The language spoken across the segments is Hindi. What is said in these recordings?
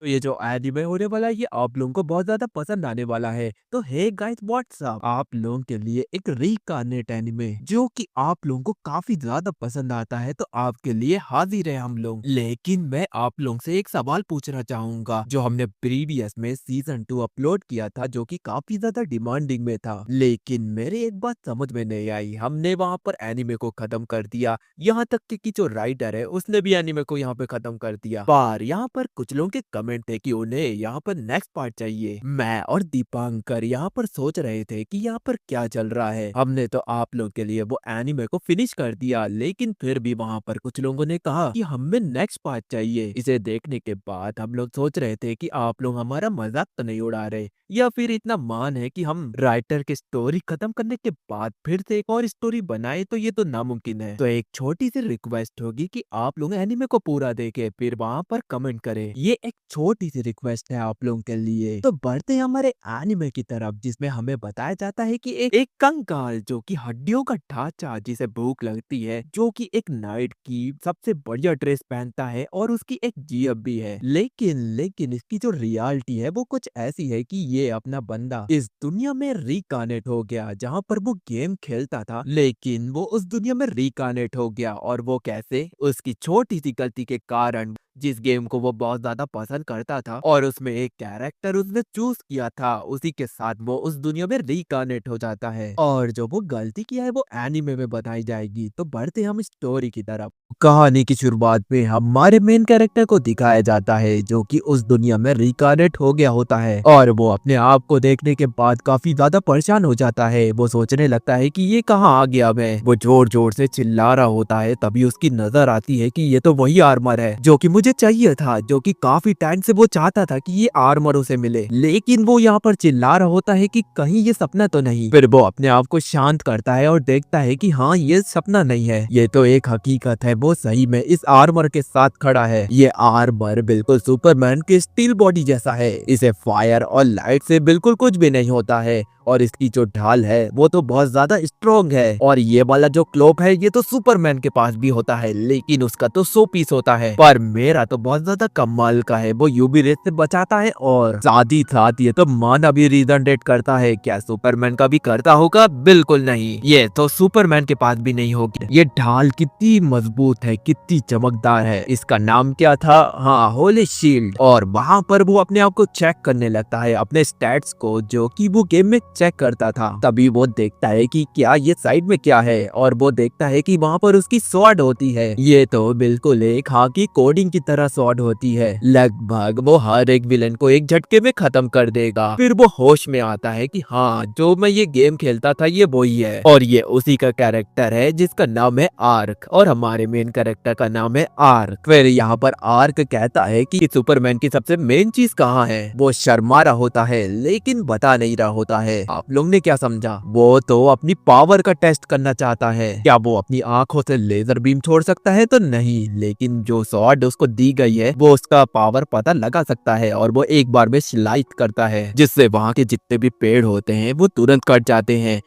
तो ये जो एनीमे होने वाला है ये आप लोगों को बहुत ज्यादा पसंद आने वाला है। तो हे गाइस व्हाट्स अप, आप लोगों के लिए एक रीकार्नेट एनीमे जो कि आप लोगों को काफी ज्यादा पसंद आता है, तो आपके लिए हाजिर है हम लोग। लेकिन मैं आप लोगों से एक सवाल पूछना चाहूंगा, जो हमने प्रीवियस में सीजन 2 अपलोड किया था जो कि काफी ज्यादा डिमांडिंग में था, लेकिन मेरे एक बात समझ में नहीं आई। हमने वहां पर एनीमे को खत्म कर दिया, यहाँ तक कि जो राइटर है उसने भी एनीमे को यहाँ पे खत्म कर दिया। पर यहाँ पर कुछ लोगों के कमेंट थे कि उन्हें यहाँ पर नेक्स्ट पार्ट चाहिए। मैं और दीपांकर यहाँ पर सोच रहे थे कि यहाँ पर क्या चल रहा है। हमने तो आप लोग के लिए वो एनीमे को फिनिश कर दिया, लेकिन फिर भी वहाँ पर कुछ लोगों ने कहा कि हमें नेक्स्ट पार्ट चाहिए। इसे देखने के बाद हम लोग सोच रहे थे कि आप लोग हमारा मजाक तो नहीं उड़ा रहे, या फिर इतना मान है कि हम राइटर की स्टोरी खत्म करने के बाद फिर से एक और स्टोरी बनाए, तो ये तो नामुमकिन है। तो एक छोटी सी रिक्वेस्ट होगी कि आप लोग एनीमे को पूरा देखें, फिर वहाँ पर कमेंट करें। ये एक छोटी सी रिक्वेस्ट है आप लोगों के लिए। तो बढ़ते हैं हमारे एनीमे की तरफ, जिसमें हमें बताया जाता है कि एक कंकाल जो कि हड्डियों का ढांचा, जिसे भूख लगती है, जो कि एक नाइट की सबसे बढ़िया ड्रेस पहनता है और उसकी एक जीएफ भी है। लेकिन इसकी जो रियलिटी है वो कुछ ऐसी है कि ये अपना बंदा इस दुनिया में रिकानेट हो गया, जहाँ पर वो गेम खेलता था, लेकिन वो उस दुनिया में रिकानेट हो गया। और वो कैसे? उसकी छोटी सी गलती के कारण। जिस गेम को वो बहुत ज्यादा पसंद करता था और उसमें एक कैरेक्टर उसने चूज किया था, उसी के साथ वो उस दुनिया में रिकानेट हो जाता है। और जो वो गलती किया है वो एनीमे में बताई जाएगी। तो बढ़ते हम स्टोरी की तरफ। कहानी की शुरुआत में हमारे मेन कैरेक्टर को दिखाया जाता है, जो कि उस दुनिया में रिकानेट हो गया होता है, और वो अपने आप को देखने के बाद काफी ज्यादा परेशान हो जाता है। वो सोचने लगता है कि ये कहाँ आ गया मैं। वो जोर जोर से चिल्ला रहा होता है, तभी उसकी नजर आती है कि ये तो वही आर्मर है जो कि मुझे चाहिए था, जो कि काफी टाइम से वो चाहता था कि ये आर्मर उसे मिले। लेकिन वो यहाँ पर चिल्ला रहा होता है कि कहीं ये सपना तो नहीं। फिर वो अपने आप को शांत करता है और देखता है कि हाँ, ये सपना नहीं है, ये तो एक हकीकत है। वो सही में इस आर्मर के साथ खड़ा है। ये आर्मर बिल्कुल सुपरमैन के स्टील बॉडी जैसा है। इसे फायर और लाइट से बिल्कुल कुछ भी नहीं होता है, और इसकी जो ढाल है वो तो बहुत ज्यादा स्ट्रॉन्ग है। और ये वाला जो क्लोप है ये तो सुपरमैन के पास भी होता है, लेकिन उसका तो 100 पीस होता है, पर मेरा तो बहुत ज्यादा कमाल का है। वो यूवी रेस से बचाता है, और साथ ही साथ ये तो माना भी रिजनरेट करता है। क्या सुपरमैन का भी करता होगा? बिल्कुल नहीं, ये तो सुपरमैन के पास भी नहीं होगी। ये ढाल कितनी मजबूत है, कितनी चमकदार है। इसका नाम क्या था? हाँ, होली शील्ड। और वहाँ पर वो अपने आप को चेक करने लगता है, अपने स्टैट्स को, जो कि वो गेम में चेक करता था। तभी वो देखता है कि क्या ये साइड में क्या है, और वो देखता है कि वहाँ पर उसकी स्वॉर्ड होती है। ये तो बिल्कुल एक हाकी कोडिंग की तरह स्वॉर्ड होती है। लगभग वो हर एक विलन को एक झटके में खत्म कर देगा। फिर वो होश में आता है कि हाँ, जो मैं ये गेम खेलता था ये वही है, और ये उसी का कैरेक्टर है जिसका नाम है आर्क, और हमारे मेन कैरेक्टर का नाम है आर्क। फिर यहाँ पर आर्क कहता है कि सुपरमैन की सबसे मेन चीज कहाँ है। वो शर्मा रहा होता है, लेकिन बता नहीं रहा होता है। आप लोग ने क्या समझा? वो तो अपनी पावर का टेस्ट करना चाहता है। क्या वो अपनी आंखों से लेजर बीम छोड़ सकता है? तो नहीं, लेकिन जो स्वॉर्ड उसको दी गई है वो उसका पावर पता लगा सकता है, और वो एक बार में स्लाइड करता है, जिससे वहाँ के जितने भी पेड़ होते हैं वो तुरंत कट जाते हैं।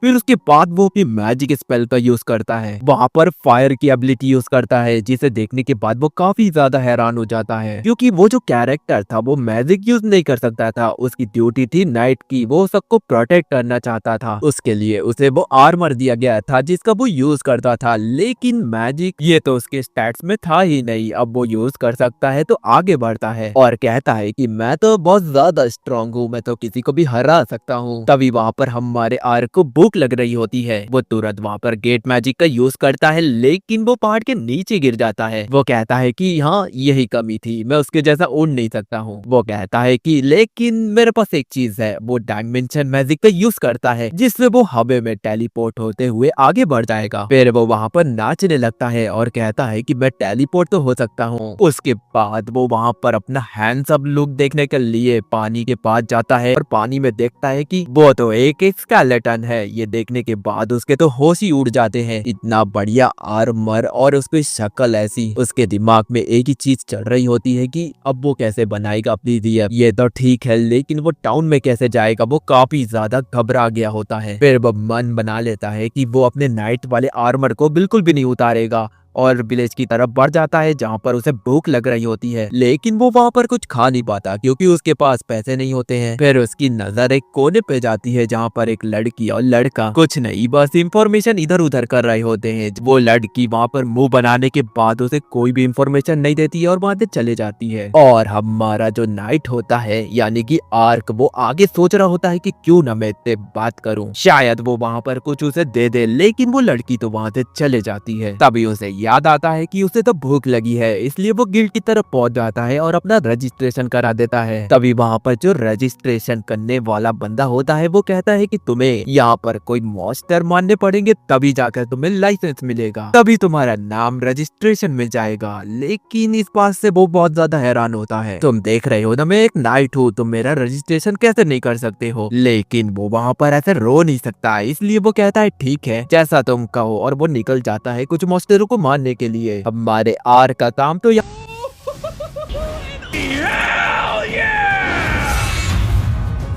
फिर उसके बाद वो अपनी मैजिक स्पेल का यूज करता है, वहाँ पर फायर की एबिलिटी यूज करता है, जिसे देखने के बाद वो काफी ज्यादा हैरान हो जाता है, क्योंकि वो जो कैरेक्टर था वो मैजिक यूज नहीं कर सकता था। उसकी ड्यूटी थी नाइट की, वो सबको प्रोटेक्ट करना चाहता था। उसके लिए उसे वो आर्मर दिया गया था जिसका वो यूज करता था, लेकिन मैजिक ये तो उसके स्टैट्स में था ही नहीं। अब वो यूज कर सकता है तो आगे बढ़ता है और कहता है कि मैं तो बहुत ज्यादा स्ट्रांग हूँ, मैं तो किसी को भी हरा सकता हूँ। तभी वहाँ पर हमारे आर्क को भूख लग रही होती है। वो तुरंत वहाँ पर गेट मैजिक का यूज करता है, लेकिन वो पहाड़ के नीचे गिर जाता है। वो कहता है कि हाँ, यही कमी थी, मैं उसके जैसा उड़ नहीं सकता हूँ। वो कहता है कि लेकिन मेरे पास एक चीज है। वो डायमेंशन मैजिक का यूज करता है, जिससे वो हवा में टेलीपोर्ट होते हुए आगे बढ़ जाएगा। फिर वो वहाँ पर नाचने लगता है और कहता है कि मैं टेलीपोर्ट तो हो सकता हूँ। उसके बाद वो वहाँ पर अपना हैंडसम लुक देखने के लिए पानी के पास जाता है, और पानी में देखता है कि वो तो एक स्केलेटन है। ये देखने के बाद उसके तो होश ही उड़ जाते हैं। इतना बढ़िया आर्मर और उसकी शक्ल ऐसी। उसके दिमाग में एक ही चीज चल रही होती है कि अब वो कैसे बनाएगा अपनी रियर। ये तो ठीक है, लेकिन वो टाउन में कैसे जाएगा? वो काफी ज्यादा घबरा गया होता है। फिर वो मन बना लेता है कि वो अपने नाइट वाले आर्मर को बिल्कुल भी नहीं उतारेगा, और विलेज की तरफ बढ़ जाता है जहाँ पर उसे भूख लग रही होती है, लेकिन वो वहाँ पर कुछ खा नहीं पाता क्योंकि उसके पास पैसे नहीं होते हैं। फिर उसकी नजर एक कोने पे जाती है जहाँ पर एक लड़की और लड़का कुछ नहीं बस इंफॉर्मेशन इधर उधर कर रहे होते हैं। वो लड़की वहाँ पर मुंह बनाने के बाद उसे कोई भी इंफॉर्मेशन नहीं देती है और वहाँ से चले जाती है। और हमारा जो नाइट होता है यानी कि आर्क, वो आगे सोच रहा होता है कि क्यों ना मैं इससे बात करूं, शायद वो वहाँ पर कुछ उसे दे दे, लेकिन वो लड़की तो वहाँ से चले जाती है। तभी उसे याद आता है कि उसे तो भूख लगी है, इसलिए वो गिल्ड की तरफ पहुंच जाता है और अपना रजिस्ट्रेशन करा देता है। तभी वहाँ पर जो रजिस्ट्रेशन करने वाला बंदा होता है वो कहता है कि तुम्हें यहाँ पर कोई मॉन्स्टर मारने पड़ेंगे तभी जाकर तुम्हें लाइसेंस मिलेगा, तभी तुम्हारा नाम रजिस्ट्रेशन में जाएगा। लेकिन इस बात से वो बहुत ज्यादा हैरान होता है। तुम देख रहे हो ना मैं एक नाइट हूँ, तुम मेरा रजिस्ट्रेशन कैसे नहीं कर सकते हो? लेकिन वो वहाँ पर ऐसे रो नहीं सकता, इसलिए वो कहता है ठीक है जैसा तुम कहो, और वो निकल जाता है कुछ मॉन्स्टरों को मारने के लिए। हमारे आर का काम तो यहाँ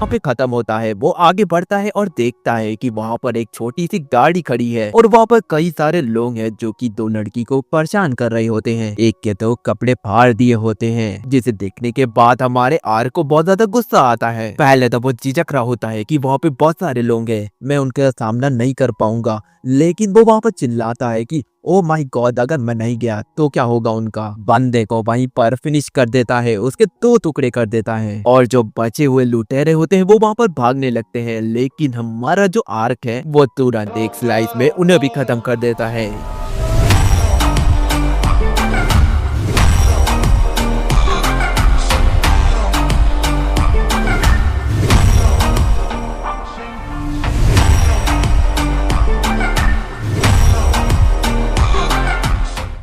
पे खत्म होता है। वो आगे बढ़ता है और देखता है कि वहाँ पर एक छोटी सी गाड़ी खड़ी है और वहाँ पर कई सारे लोग हैं जो कि दो लड़की को परेशान कर रहे होते हैं। एक के तो कपड़े फाड़ दिए होते हैं, जिसे देखने के बाद हमारे आर को बहुत ज्यादा गुस्सा आता है। पहले तो वो झिझक रहा होता है कि वहाँ पे बहुत सारे लोग हैं, मैं उनका सामना नहीं कर पाऊंगा, लेकिन वो वहाँ पर चिल्लाता है कि ओ माय गॉड, अगर मैं नहीं गया तो क्या होगा उनका। बंदे को वहीं पर फिनिश कर देता है, उसके दो टुकड़े कर देता है और जो बचे हुए लुटेरे होते हैं वो वहाँ पर भागने लगते हैं। लेकिन हमारा जो आर्क है वो तुरंत एक स्लाइस में उन्हें भी खत्म कर देता है।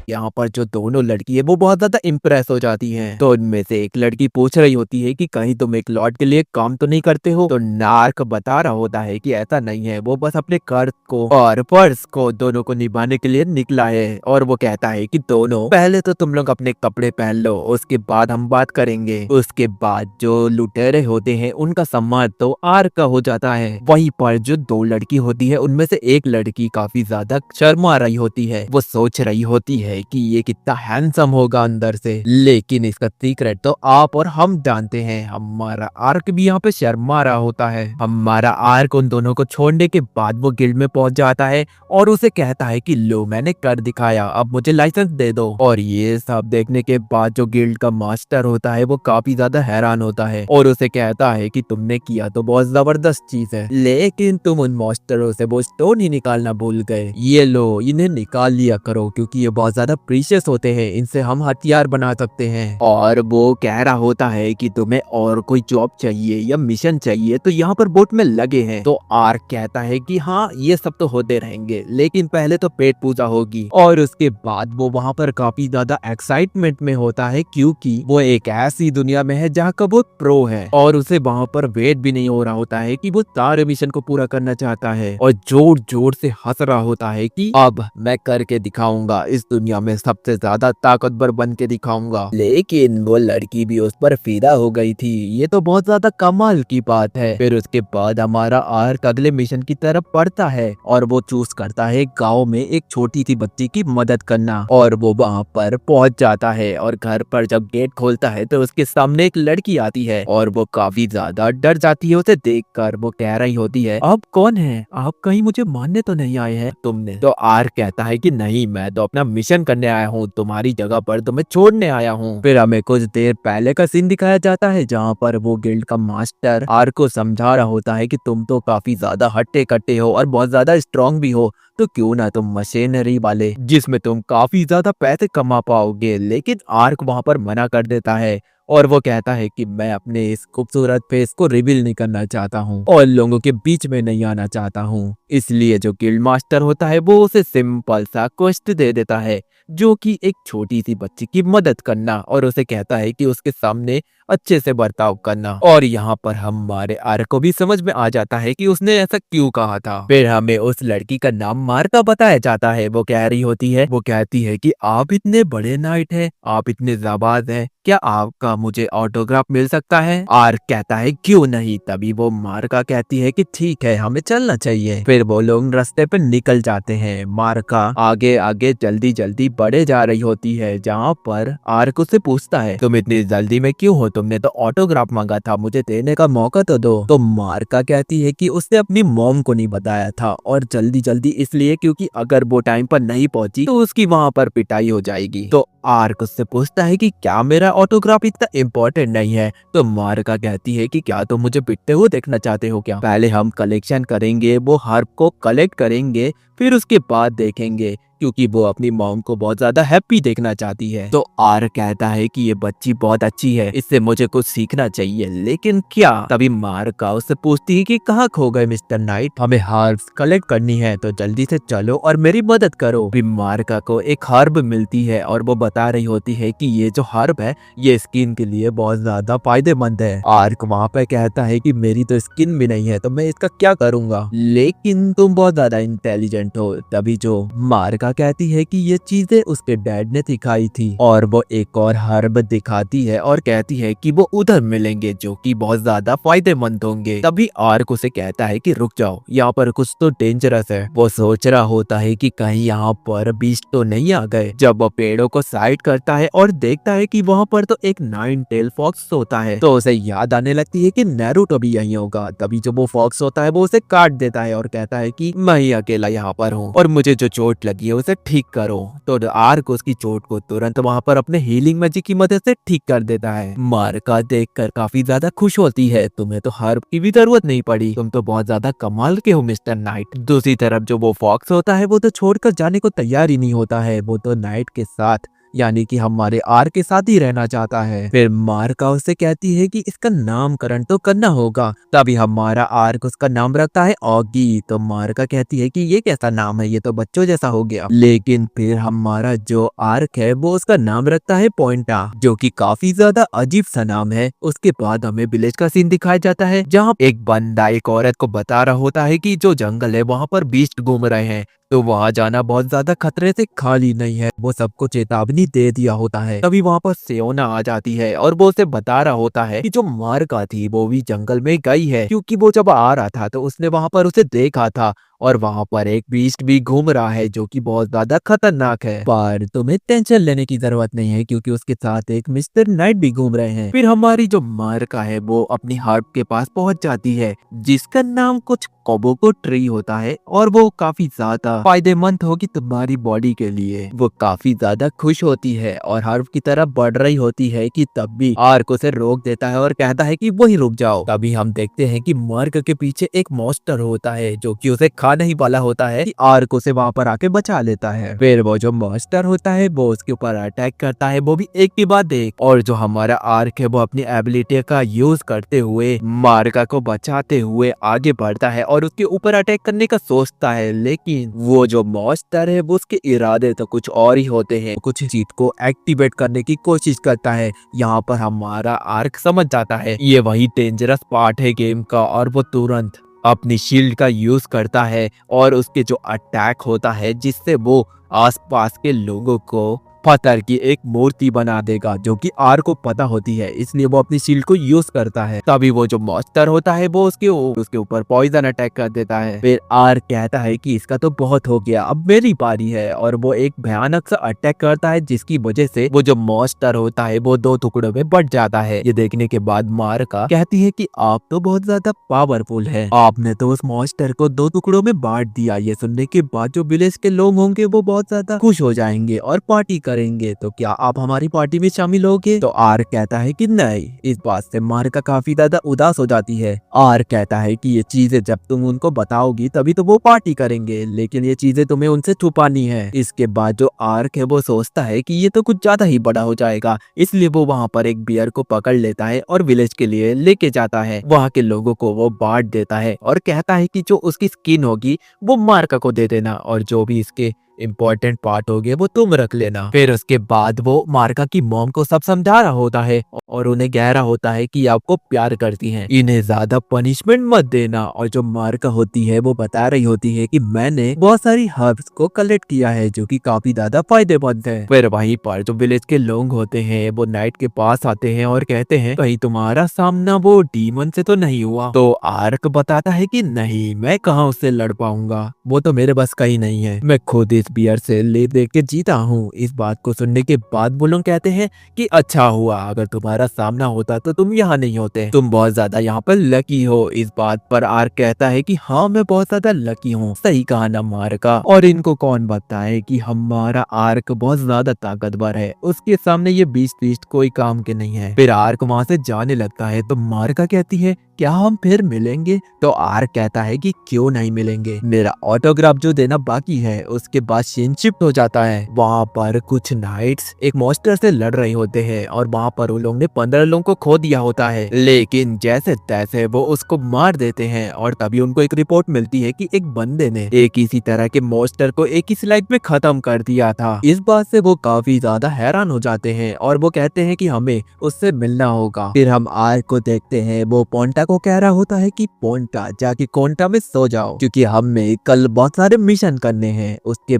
यहाँ पर जो दोनों लड़की है वो बहुत ज्यादा इम्प्रेस हो जाती हैं। तो उनमें से एक लड़की पूछ रही होती है कि कहीं तुम एक लॉर्ड के लिए काम तो नहीं करते हो? तो नार्क बता रहा होता है कि ऐसा नहीं है, वो बस अपने कर्ज को और पर्स को दोनों को निभाने के लिए निकला है। और वो कहता है कि दोनों पहले तो तुम लोग अपने कपड़े पहन लो, उसके बाद हम बात करेंगे। उसके बाद जो लुटेरे होते हैं उनका सम्मान तो आर्क का हो जाता है। वहीं पर जो दो लड़की होती है उनमें से एक लड़की काफी ज्यादा शर्मा रही होती है। वो सोच रही होती है कि ये कितना हैंडसम होगा अंदर से, लेकिन इसका सीक्रेट तो आप और हम जानते हैं। हमारा आर्क भी यहाँ पे शर्मा रहा होता है। हमारा आर्क उन दोनों को छोड़ने के बाद वो गिल्ड में पहुंच जाता है और उसे कहता है कि लो मैंने कर दिखाया, अब मुझे लाइसेंस दे दो। और ये सब देखने के बाद जो गिल्ड का मास्टर होता है वो काफी ज्यादा हैरान होता है और उसे कहता है कि तुमने किया तो बहुत जबरदस्त चीज है, लेकिन तुम उन मास्टरों से वो स्टोन ही निकालना भूल गए। ये लो इन्हें निकाल लिया करो क्योंकि ये बहुत ज्यादा प्रीशियस होते हैं, इनसे हम हथियार बना सकते हैं। और वो कह रहा होता है कि तुम्हें और कोई जॉब चाहिए या मिशन चाहिए तो यहाँ पर बोट में लगे हैं। तो आर्क कहता है कि हाँ ये सब तो होते रहेंगे, लेकिन पहले तो पेट पूजा होगी। और उसके बाद वो वहाँ पर काफी ज्यादा एक्साइटमेंट में होता है क्योंकि वो एक ऐसी दुनिया में है जहाँ का वो प्रो है और उसे वहाँ पर वेट भी नहीं हो रहा होता है कि वो सारे मिशन को पूरा करना चाहता है और जोर जोर से हंस रहा होता है कि अब मैं करके दिखाऊंगा, इस दुनिया में सबसे ज्यादा ताकतवर बन के दिखाऊंगा। लेकिन वो लड़की भी उस पर फिदा हो गई थी। ये तो बहुत ज्यादा कमाल की बात है। फिर उसके बाद हमारा आर्क अगले मिशन की तरफ बढ़ता है और वो चूज करता है गांव में एक छोटी सी बच्ची की मदद करना। और वो वहाँ पर पहुंच जाता है और घर पर जब गेट खोलता है तो उसके सामने एक लड़की आती है और वो काफी ज्यादा डर जाती है उसे देखकर। वो कह रही होती है आप कौन है, आप कहीं मुझे मारने तो नहीं आए हैं तुमने? तो आर्क कहता है कि नहीं, मैं तो अपना मिशन करने आया हूँ, तुम्हारी जगह पर तो मैं छोड़ने आया हूँ। फिर हमें कुछ देर पहले का सीन दिखाया जाता है जहाँ पर वो गिल्ड का मास्टर आर्क को समझा रहा होता है कि तुम तो काफी ज्यादा हट्टे कट्टे हो और बहुत ज्यादा स्ट्रांग भी हो, तो क्यों ना तुम मशीनरी वाले जिसमें तुम काफी ज्यादा पैसे कमा पाओगे। लेकिन आर्क वहाँ पर मना कर देता है और वो कहता है कि मैं अपने इस खूबसूरत फेस को रिवील नहीं करना चाहता हूँ और लोगों के बीच में नहीं आना चाहता हूँ। इसलिए जो गिल्ड मास्टर होता है वो उसे सिंपल सा क्वेस्ट दे देता है जो कि एक छोटी सी बच्ची की मदद करना, और उसे कहता है कि उसके सामने अच्छे से बर्ताव करना। और यहाँ पर हमारे आर्क को भी समझ में आ जाता है कि उसने ऐसा क्यों कहा था। फिर हमें उस लड़की का नाम मार्का बताया जाता है। वो कह रही होती है, वो कहती है कि आप इतने बड़े नाइट हैं, आप इतने जाबाज हैं, क्या आपका मुझे ऑटोग्राफ मिल सकता है? आर्क कहता है क्यों नहीं। तभी वो मार्का कहती है कि ठीक है, हमें चलना चाहिए। फिर वो लोग रास्ते पे निकल जाते हैं। मार्का आगे आगे जल्दी जल्दी बढ़े जा रही होती है, जहाँ पर आर्क उससे पूछता है, तुम इतनी जल्दी में क्यों हो? तुमने तो ऑटोग्राफ मांगा था, मुझे देने का मौका तो दो। तो मार्का कहती है कि उसने अपनी मॉम को नहीं बताया था, और जल्दी जल्दी इसलिए क्योंकि अगर वो टाइम पर नहीं पहुंची तो उसकी वहाँ पर पिटाई हो जाएगी। तो आर्क उससे पूछता है कि क्या मेरा ऑटोग्राफ इतना इम्पोर्टेंट नहीं है? तो मार्का कहती है कि क्या तुम मुझे पिटते हुए देखना चाहते हो क्या? पहले हम कलेक्शन करेंगे, वो हर्ब को कलेक्ट करेंगे, फिर उसके बाद देखेंगे, क्योंकि वो अपनी मॉम को बहुत ज्यादा हैप्पी देखना चाहती है। तो आर्क कहता है कि ये बच्ची बहुत अच्छी है, इससे मुझे कुछ सीखना चाहिए, लेकिन क्या? तभी मार्का उससे पूछती है कि कहाँ खो गए मिस्टर नाइट? हमें हर्ब्स कलेक्ट करनी है, तो जल्दी से चलो और मेरी मदद करो। फिर मार्का को एक हर्ब मिलती है और वो बता रही होती है कि ये जो हर्ब है ये स्किन के लिए बहुत ज्यादा फायदेमंद है। आर्क वहाँ पे कहता है कि मेरी तो स्किन भी नहीं है, तो मैं इसका क्या करूंगा? लेकिन तुम बहुत ज्यादा इंटेलिजेंट हो। तभी जो मार्का कहती है कि ये चीजें उसके डैड ने सिखाई थी, और वो एक और हर्ब दिखाती है और कहती है कि वो उधर मिलेंगे जो कि बहुत ज्यादा फायदेमंद होंगे। तभी आर्क उसे कहता है कि रुक जाओ, यहाँ पर कुछ तो डेंजरस है। वो सोच रहा होता है कि कहीं यहाँ पर बीस्ट तो नहीं आ गए। जब वो पेड़ों को साइड करता है और देखता है कि वहाँ पर तो एक 9 टेल फॉक्स होता है, तो उसे याद आने लगती है कि नारुतो भी यहीं होगा। तभी जो वो फॉक्स होता है वो उसे काट देता है और कहता है कि मैं ही अकेला यहाँ पर हूँ और मुझे जो चोट लगी है उसे ठीक करो। तो आर्क उसकी चोट को तुरंत वहाँ पर अपने हीलिंग मैजिक की मदद से ठीक कर देता है। मार्का देखकर काफी ज्यादा खुश होती है, तुम्हें तो हर्ब की भी जरूरत नहीं पड़ी, तुम तो बहुत ज्यादा कमाल के हो मिस्टर नाइट। दूसरी तरफ जो वो फॉक्स होता है वो तो छोड़कर जाने को तैयार ही नहीं होता है। वो तो नाइट के साथ, यानी कि हमारे आर्क के साथ ही रहना चाहता है। फिर मार्का उससे कहती है कि इसका नामकरण तो करना होगा। तभी हमारा आर्क उसका नाम रखता है ऑगी। तो मार्का कहती है कि ये कैसा नाम है, ये तो बच्चों जैसा हो गया। लेकिन फिर हमारा जो आर्क है वो उसका नाम रखता है पॉइंटा, जो कि काफी ज्यादा अजीब सा नाम है। उसके बाद हमें विलेज का सीन दिखाया जाता है, जहाँ एक बंदा एक औरत को बता रहा होता है कि जो जंगल है वहाँ पर बीस्ट घूम रहे हैं, तो वहाँ जाना बहुत ज्यादा खतरे से खाली नहीं है। वो सबको चेतावनी दे दिया होता है। तभी वहाँ पर सेओना आ जाती है और वो उसे बता रहा होता है कि जो मार्का थी वो भी जंगल में गई है, क्योंकि वो जब आ रहा था तो उसने वहाँ पर उसे देखा था, और वहाँ पर एक बीस्ट भी घूम रहा है जो कि बहुत ज्यादा खतरनाक है। पर तुम्हें टेंशन लेने की जरूरत नहीं है, क्योंकि उसके साथ एक मिस्टर नाइट भी घूम रहे हैं। फिर हमारी जो मार्का है वो अपनी हर्ब के पास पहुंच जाती है, जिसका नाम कुछ कोबोको ट्री होता है, और वो काफी ज्यादा फायदेमंद होगी तुम्हारी बॉडी के लिए। वो काफी ज्यादा खुश होती है और हर्ब की तरफ बढ़ रही होती है कि तब भी आर्क उसे रोक देता है और कहता है कि वही रुक जाओ। तभी हम देखते हैं कि मार्क के पीछे एक मॉन्स्टर होता है जो कि उसे खाने ही वाला होता है, कि आर्क उसे वहाँ पर आके बचा लेता है। फिर वो जो मॉन्स्टर होता है वो उसके ऊपर अटैक करता है, वो भी एक के बाद एक, और जो हमारा आर्क है वो अपनी एबिलिटी का यूज करते हुए मार्का को बचाते हुए आगे बढ़ता है और उसके ऊपर अटैक करने का सोचता है। लेकिन वो जो मॉन्स्टर है वो उसके इरादे तो कुछ और ही होते हैं, कुछ चीज को एक्टिवेट करने की कोशिश करता है। यहाँ पर हमारा आर्क समझ जाता है ये वही डेंजरस पार्ट है गेम का, और वो तुरंत अपनी शील्ड का यूज करता है और उसके जो अटैक होता है जिससे वो आसपास के लोगों को पत्थर की एक मूर्ति बना देगा, जो कि आर्क को पता होती है, इसलिए वो अपनी शील्ड को यूज करता है। तभी वो जो मॉन्स्टर होता है वो उसके ऊपर पॉइजन अटैक कर देता है। फिर आर्क कहता है कि इसका तो बहुत हो गया, अब मेरी बारी है, और वो एक भयानक सा अटैक करता है जिसकी वजह से वो जो मॉन्स्टर होता है वो 2 टुकड़ों में बट जाता है। ये देखने के बाद मार्का कहती है कि आप तो बहुत ज्यादा पावरफुल है, आपने तो उस मॉन्स्टर को 2 टुकड़ों में बांट दिया। ये सुनने के बाद जो विलेज के लोग होंगे वो बहुत ज्यादा खुश हो जाएंगे और पार्टी करेंगे, तो क्या आप हमारी पार्टी में शामिल होगे? तो आर्क कहता है कि नहीं। इस बात से मार्का काफी ज्यादा उदास हो जाती है। आर्क कहता है कि ये चीजें जब तुम उनको बताओगी तभी तो वो पार्टी करेंगे, लेकिन ये चीजें तुम्हें उनसे छुपानी है। इसके बाद जो आर्क है वो सोचता है कि ये तो कुछ ज्यादा ही बड़ा हो जाएगा, इसलिए वो वहाँ पर एक बियर को पकड़ लेता है और विलेज के लिए लेके जाता है। वहाँ के लोगों को वो बांट देता है और कहता है कि जो उसकी स्किन होगी वो मार्का को दे देना, और जो भी इसके इम्पोर्टेंट पार्ट हो गए वो तुम रख लेना। फिर उसके बाद वो मार्का की मॉम को सब समझा रहा होता है और उन्हें कह रहा होता है कि आपको प्यार करती हैं, इन्हें ज्यादा पनिशमेंट मत देना। और जो मार्का होती है वो बता रही होती है कि मैंने बहुत सारी हर्ब्स को कलेक्ट किया है जो कि काफी ज्यादा फायदेमंद है। फिर वहीं पर जो विलेज के लोग होते हैं वो नाइट के पास आते हैं और कहते हैं कहीं तुम्हारा सामना वो डीमन से तो नहीं हुआ। तो आर्क बताता है कि नहीं, मैं कहाँ उससे लड़ पाऊंगा, वो तो मेरे बस का ही नहीं है, मैं खुद इस बियर से ले दे के जीता हूँ। इस बात को सुनने के बाद वो लोग कहते हैं कि अच्छा हुआ, अगर तुम्हारा सामना होता तो तुम यहाँ नहीं होते, तुम बहुत ज्यादा यहाँ पर लकी हो। इस बात पर आर्क कहता है कि हाँ मैं बहुत ज्यादा लकी हूँ। सही कहा ना मार्का, और इनको कौन बताए कि हमारा आर्क बहुत ज्यादा ताकतवर है, उसके सामने ये बीस्ट कोई काम के नहीं है। फिर आर्क वहाँ से जाने लगता है तो मार्का कहती है क्या हम फिर मिलेंगे? तो आर्क कहता है कि क्यों नहीं मिलेंगे, मेरा ऑटोग्राफ जो देना बाकी है। उसके बाद सीन शिफ्ट हो जाता है। वहाँ पर कुछ नाइट्स एक मॉन्स्टर से लड़ रहे होते हैं और वहाँ पर उन लोगों ने 15 लोगों को खो दिया होता है, लेकिन जैसे तैसे वो उसको मार देते हैं। और तभी उनको एक रिपोर्ट मिलती है कि एक बंदे ने एक इसी तरह के मॉन्स्टर को एक ही स्लाइड में खत्म कर दिया था। इस बात से वो काफी ज्यादा हैरान हो जाते हैं और वो कहते हैं कि हमें उससे मिलना होगा। फिर हम आर्क को देखते हैं, वो पोंटा को कह रहा होता है कि पोंटा जाके कोंटा में सो जाओ क्योंकि हमें कल बहुत सारे मिशन करने हैं। उसके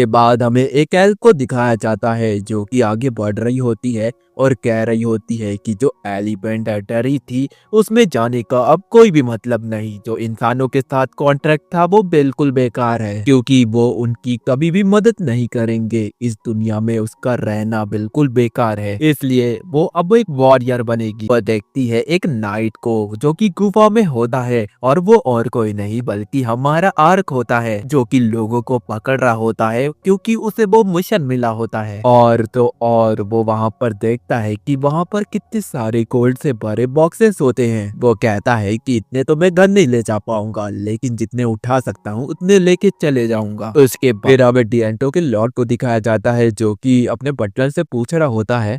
बाद हमें एक एल्फ को दिखाया जाता है जो कि आगे बढ़ रही होती है और कह रही होती है कि जो एलिमेंटरी थी उसमें जाने का अब कोई भी मतलब नहीं, जो इंसानों के साथ कॉन्ट्रैक्ट था वो बिल्कुल बेकार है क्योंकि वो उनकी कभी भी मदद नहीं करेंगे, इस दुनिया में उसका रहना बिल्कुल बेकार है, इसलिए वो अब एक वॉरियर बनेगी। वह देखती है एक नाइट को जो कि गुफा में होता है और वो और कोई नहीं बल्कि हमारा आर्क होता है जो कि लोगों को पकड़ रहा होता है क्योंकि उसे वो मिशन मिला होता है। और वो वहाँ पर देखता है कि वहाँ पर कितने सारे गोल्ड से भरे बॉक्सेस होते हैं। वो कहता है कि इतने तो मैं घर नहीं ले जा पाऊंगा, लेकिन जितने उठा सकता हूँ उतने लेके चले जाऊंगा। उसके बाद हमें डिएंटो के लॉर्ड को दिखाया जाता है जो कि अपने बटलर से पूछ रहा होता है